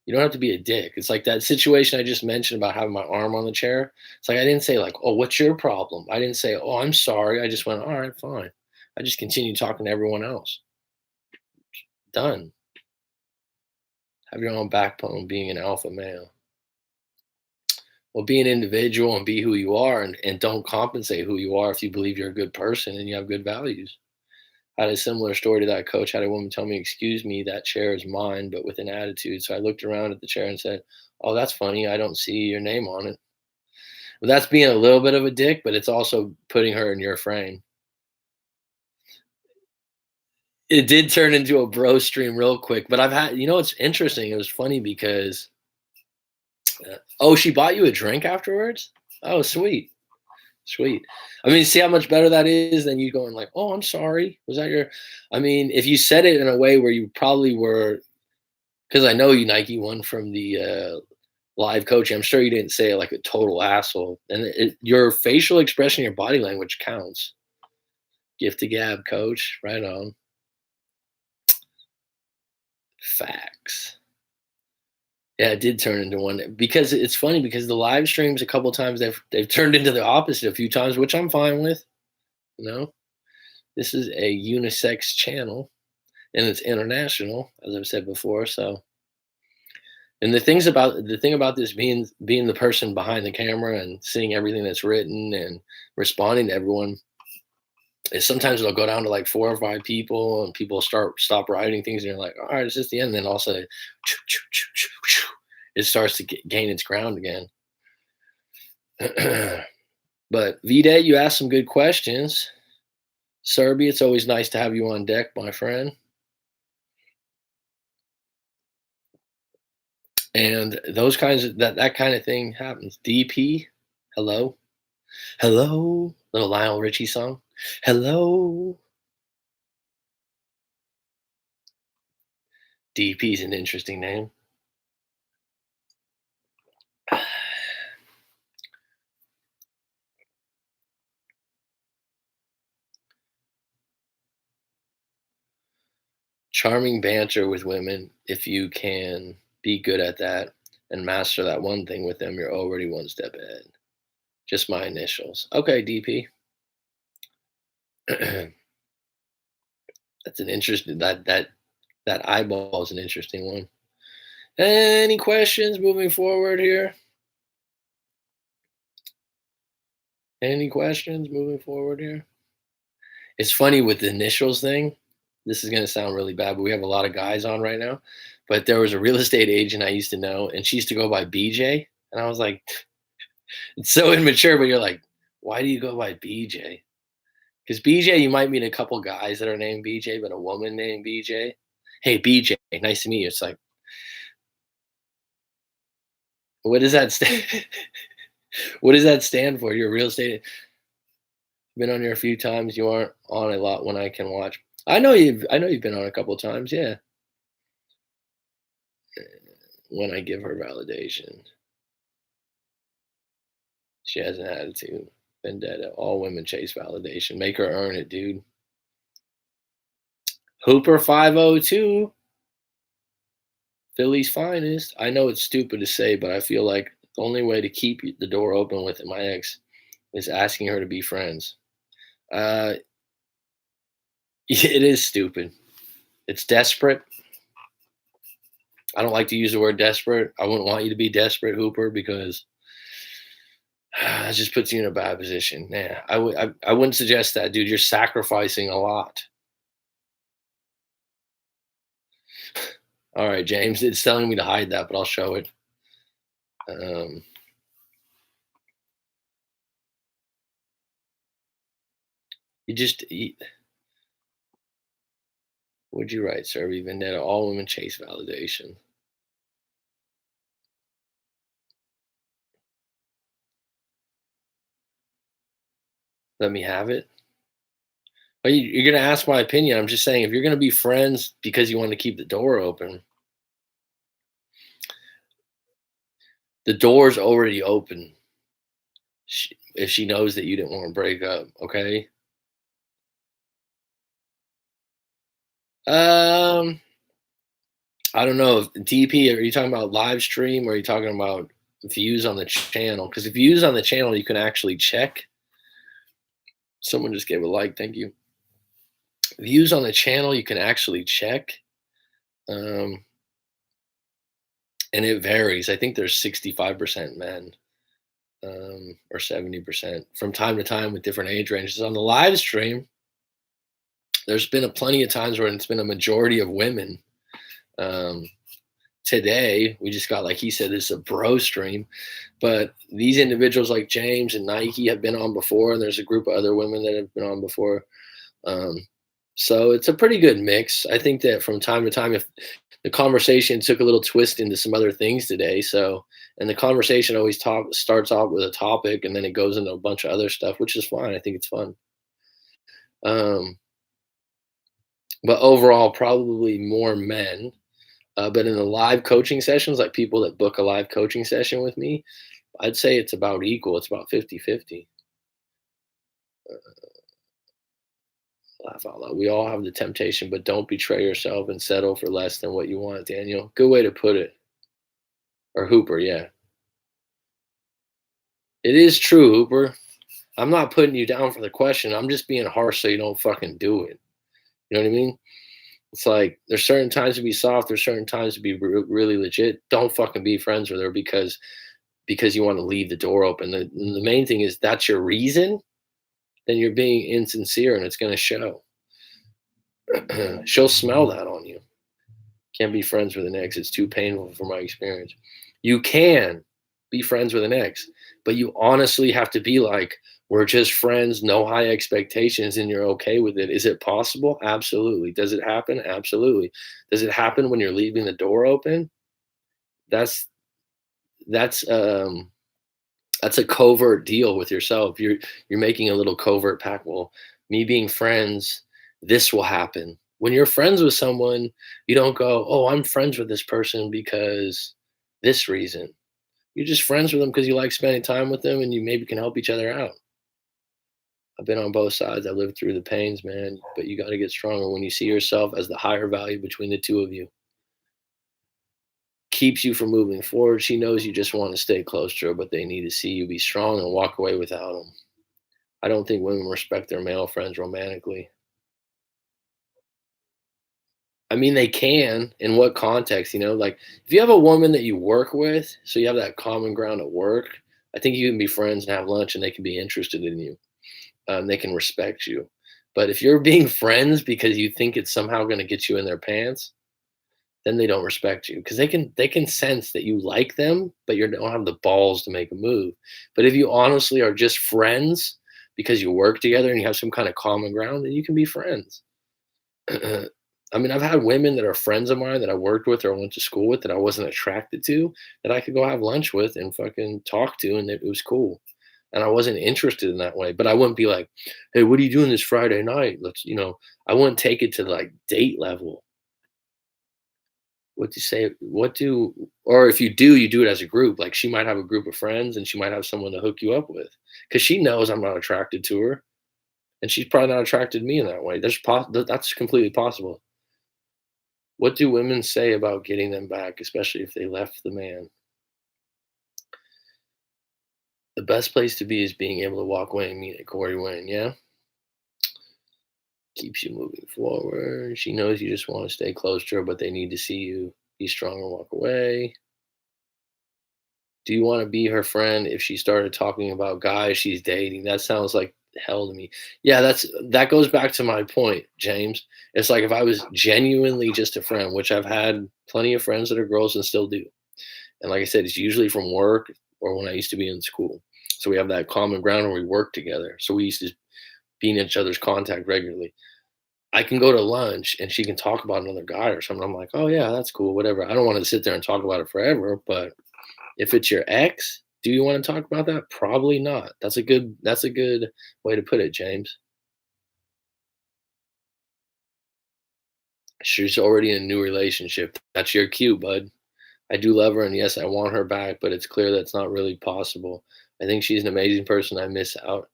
You don't have to be a dick. It's like that situation I just mentioned about having my arm on the chair. It's like I didn't say like, "Oh, what's your problem?" I didn't say, "Oh, I'm sorry." I just went, "All right, fine." I just continued talking to everyone else. Done. Have your own backbone, being an alpha male. Well, be an individual and be who you are, and don't compensate who you are if you believe you're a good person and you have good values. I had a similar story to that. Coach had a woman tell me, "Excuse me, that chair is mine," but with an attitude. So I looked around at the chair and said, "Oh, that's funny. I don't see your name on it." Well, that's being a little bit of a dick, but it's also putting her in your frame. It did turn into a bro stream real quick, but it's interesting. It was funny because, oh, she bought you a drink afterwards? Oh, sweet. Sweet. I mean, see how much better that is than you going like, "Oh, I'm sorry. Was that your?" I mean, if you said it in a way where you probably were, because I know you Nike won from the live coaching. I'm sure you didn't say it like a total asshole, and your facial expression, your body language counts. Gift to gab, coach. Right on. Facts. Yeah, it did turn into one because it's funny because the live streams a couple times they've turned into the opposite a few times, which I'm fine with. You know, this is a unisex channel and it's international, as I've said before. So, and the thing about this being the person behind the camera and seeing everything that's written and responding to everyone is sometimes it'll go down to like 4 or 5 people and people stop writing things and you're like, all right, it's just the end. And then all of a sudden, it starts to gain its ground again. But Vide, you asked some good questions. Serby, it's always nice to have you on deck, my friend. And those kinds of that kind of thing happens. DP, hello, hello, little Lionel Richie song. Hello. DP is an interesting name. Charming banter with women. If you can be good at that and master that one thing with them, you're already one step ahead. Just my initials. Okay, DP. That's an interesting that eyeball is an interesting one. Any questions moving forward here? Any questions moving forward here? It's funny with the initials thing. This is gonna sound really bad, but we have a lot of guys on right now. But there was a real estate agent I used to know, and she used to go by BJ, and I was like, it's so immature, but you're like, why do you go by BJ? Because BJ, you might meet a couple guys that are named BJ, but a woman named BJ. Hey, BJ, nice to meet you. It's like, what does that stand? What does that stand for? You're a real estate. Been on here a few times. You aren't on a lot when I can watch. I know you've been on a couple times. Yeah, when I give her validation, she has an attitude. Vendetta. All women chase validation. Make her earn it, dude. Hooper 502. Philly's finest. I know it's stupid to say, but I feel like the only way to keep the door open with my ex is asking her to be friends. Uh, it is stupid. It's desperate. I don't like to use the word desperate. I wouldn't want you to be desperate, Hooper, because it just puts you in a bad position. Yeah, I wouldn't suggest that, dude. You're sacrificing a lot. All right, James. It's telling me to hide that, but I'll show it. Um, you just what'd you write, sir? Vendetta. All women chase validation. Let me have it. Well, you're gonna ask my opinion. I'm just saying, if you're gonna be friends because you want to keep the door open, the door's already open. If she knows that you didn't want to break up, okay? Um, I don't know. DP, are you talking about live stream or are you talking about views on the channel? Because if views on the channel, you can actually check. Someone just gave a like. Thank you. Views on the channel, you can actually check. Um, and it varies. I think there's 65% men. Or 70% from time to time with different age ranges. On the live stream, there's been a plenty of times where it's been a majority of women. Um, Today, we just got, like he said, this is a bro stream, but these individuals like James and Nike have been on before, and there's a group of other women that have been on before. Um, so it's a pretty good mix. I think that from time to time, if the conversation took a little twist into some other things today, so and the conversation always starts off with a topic and then it goes into a bunch of other stuff, which is fine. I think it's fun. Um, but overall, probably more men. But in the live coaching sessions, like people that book a live coaching session with me, I'd say it's about equal. It's about 50-50. Laugh out loud. We all have the temptation, but don't betray yourself and settle for less than what you want, Daniel. Good way to put it. Or Hooper, yeah. It is true, Hooper. I'm not putting you down for the question. I'm just being harsh so you don't fucking do it. You know what I mean? It's like there's certain times to be soft, there's certain times to be really legit. Don't fucking be friends with her because you want to leave the door open. The main thing is that's your reason, then you're being insincere and it's going to show. She'll smell that on you. Can't be friends with an ex. It's too painful for my experience. You can be friends with an ex, but you honestly have to be like, we're just friends, no high expectations, and you're okay with it. Is it possible? Absolutely. Does it happen? Absolutely. Does it happen when you're leaving the door open? That's that's um that's a covert deal with yourself. You're making a little covert pact. Well, me being friends, this will happen. When you're friends with someone, you don't go, "Oh, I'm friends with this person because this reason." You're just friends with them because you like spending time with them and you maybe can help each other out. I've been on both sides. I lived through the pains, man. But you got to get stronger when you see yourself as the higher value between the two of you. keeps you from moving forward. She knows you just want to stay close to her, but they need to see you be strong and walk away without them. I don't think women respect their male friends romantically. I mean, they can. In what context? Like if you have a woman that you work with, so you have that common ground at work, I think you can be friends and have lunch and they can be interested in you. They can respect you. But if you're being friends because you think it's somehow going to get you in their pants, then they don't respect you because they can sense that you like them, but you don't have the balls to make a move. But if you honestly are just friends because you work together and you have some kind of common ground, then you can be friends. I mean, I've had women that are friends of mine that I worked with or went to school with that I wasn't attracted to that I could go have lunch with and fucking talk to, and it was cool. And I wasn't interested in that way, but I wouldn't be like, "Hey, what are you doing this Friday night? I wouldn't take it to like date level. What do you say? Or if you do it as a group. Like she might have a group of friends and she might have someone to hook you up with because she knows I'm not attracted to her and she's probably not attracted to me in that way. That's completely possible. What do women say about getting them back, especially if they left the man? The best place to be is being able to walk away and meet at Corey Wayne. Yeah, keeps you moving forward. She knows you just want to stay close to her, but they need to see you be strong and walk away. Do you want to be her friend if she started talking about guys she's dating? That sounds like hell to me. Yeah, that goes back to my point, James. It's like if I was genuinely just a friend, which I've had plenty of friends that are girls and still do. And like I said, it's usually from work or when I used to be in school. So we have that common ground where we work together. So we used to be in each other's contact regularly. I can go to lunch and she can talk about another guy or something. I'm like, oh yeah, that's cool, whatever. I don't want to sit there and talk about it forever, but if it's your ex, do you want to talk about that? Probably not. That's a good way to put it, James. She's already in a new relationship. That's your cue, bud. I do love her and yes, I want her back, but it's clear that's not really possible. I think she's an amazing person I miss out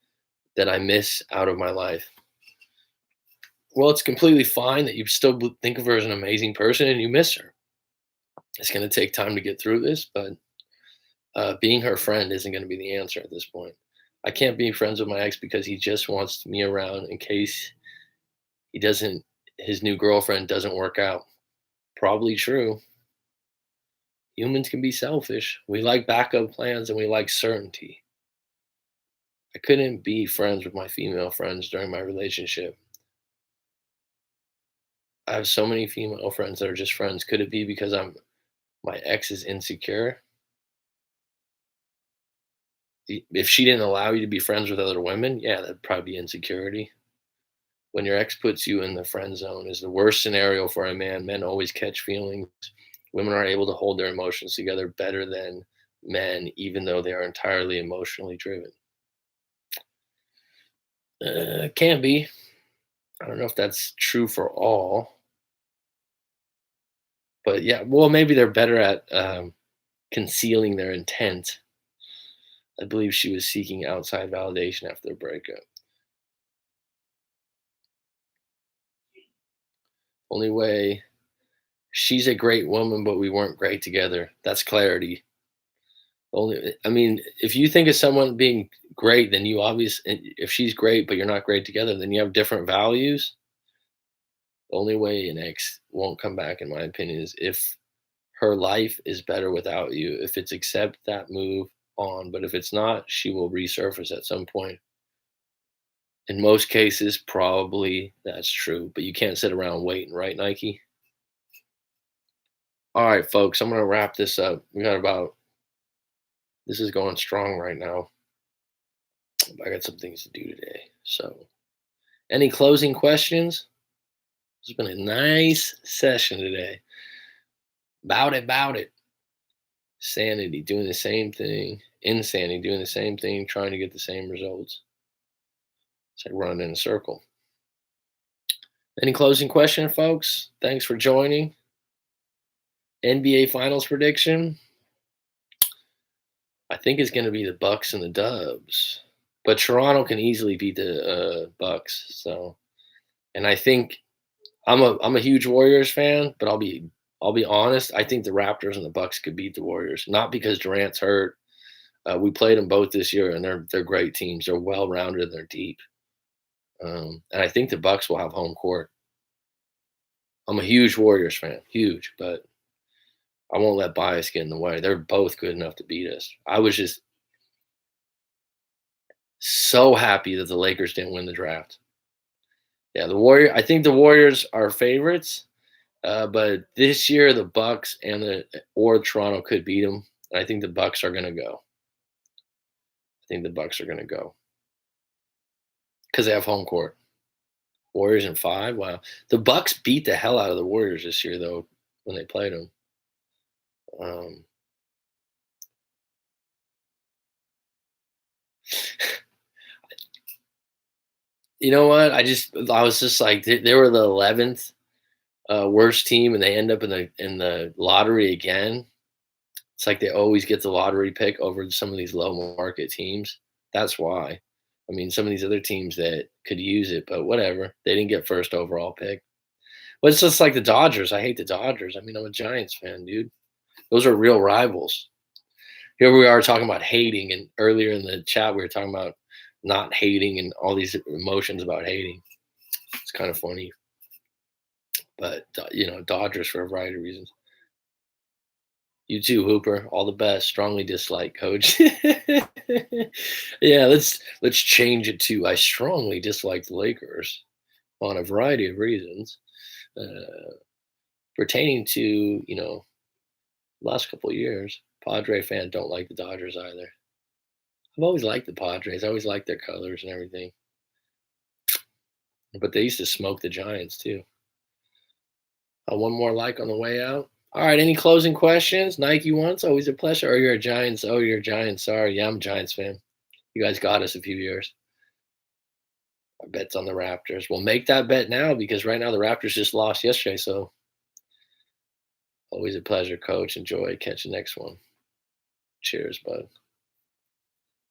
of my life. Well, it's completely fine that you still think of her as an amazing person and you miss her. It's going to take time to get through this, but being her friend isn't going to be the answer at this point. I can't be friends with my ex because he just wants me around in case he doesn't his new girlfriend doesn't work out. Probably true. Humans can be selfish. We like backup plans and we like certainty. I couldn't be friends with my female friends during my relationship. I have so many female friends that are just friends. Could it be because my ex is insecure? If she didn't allow you to be friends with other women, yeah, that'd probably be insecurity. When your ex puts you in the friend zone is the worst scenario for a man. Men always catch feelings. Women are able to hold their emotions together better than men, even though they are entirely emotionally driven. Can be. I don't know if that's true for all, but yeah, well, maybe they're better at concealing their intent. I believe she was seeking outside validation after the breakup. Only way she's a great woman, but we weren't great together. That's clarity. Only, I mean, if you think of someone being great, then if she's great, but you're not great together, then you have different values. The only way an ex won't come back, in my opinion, is if her life is better without you. If it's accept that, move on. But if it's not, she will resurface at some point. In most cases, probably that's true, but you can't sit around waiting, right, Nike? All right, folks, I'm going to wrap this up. This is going strong right now. I got some things to do today. So, any closing questions? It's been a nice session today. Bout it. Sanity, doing the same thing. Insanity, doing the same thing, trying to get the same results. It's like running in a circle. Any closing question, folks? Thanks for joining. NBA Finals prediction. I think it's going to be the Bucks and the Dubs, but Toronto can easily beat the Bucks. So, and I think I'm a huge Warriors fan, but I'll be I'll be honest. I think the Raptors and the Bucks could beat the Warriors, not because Durant's hurt. We played them both this year, and they're great teams. They're well rounded and they're deep. And I think the Bucks will have home court. I'm a huge Warriors fan, huge, but I won't let bias get in the way. They're both good enough to beat us. I was just so happy that the Lakers didn't win the draft. Yeah, I think the Warriors are favorites, but this year the Bucks or Toronto could beat them. And I think the Bucks are going to go. I think the Bucks are going to go because they have home court. Warriors in 5. Wow, the Bucks beat the hell out of the Warriors this year, though, when they played them. Um, you know what? I was just like they were the 11th worst team, and they end up in the lottery again. It's like they always get the lottery pick over some of these low market teams. That's why. I mean, some of these other teams that could use it, but whatever. They didn't get first overall pick. But it's just like the Dodgers. I hate the Dodgers. I mean, I'm a Giants fan, dude. Those are real rivals. Here we are talking about hating, and earlier in the chat we were talking about not hating and all these emotions about hating. It's kind of funny, but Dodgers for a variety of reasons. You too, Hooper. All the best. Strongly dislike, Coach. Yeah, let's change it to I strongly dislike the Lakers on a variety of reasons, uh, pertaining to last couple of years. Padre fan don't like the Dodgers either. I've always liked the Padres. I always liked their colors and everything. But they used to smoke the Giants too. One more like on the way out. All right. Any closing questions? Nike wants. Always a pleasure. Or you're a Giants. Oh, you're a Giants. Sorry. Yeah, I'm a Giants fan. You guys got us a few years. Our bet's on the Raptors. We'll make that bet now because right now the Raptors just lost yesterday. So always a pleasure, Coach. Enjoy. Catch the next one. Cheers, bud.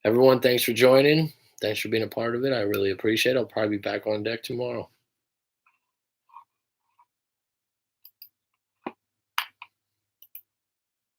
Everyone, thanks for joining. Thanks for being a part of it. I really appreciate it. I'll probably be back on deck tomorrow.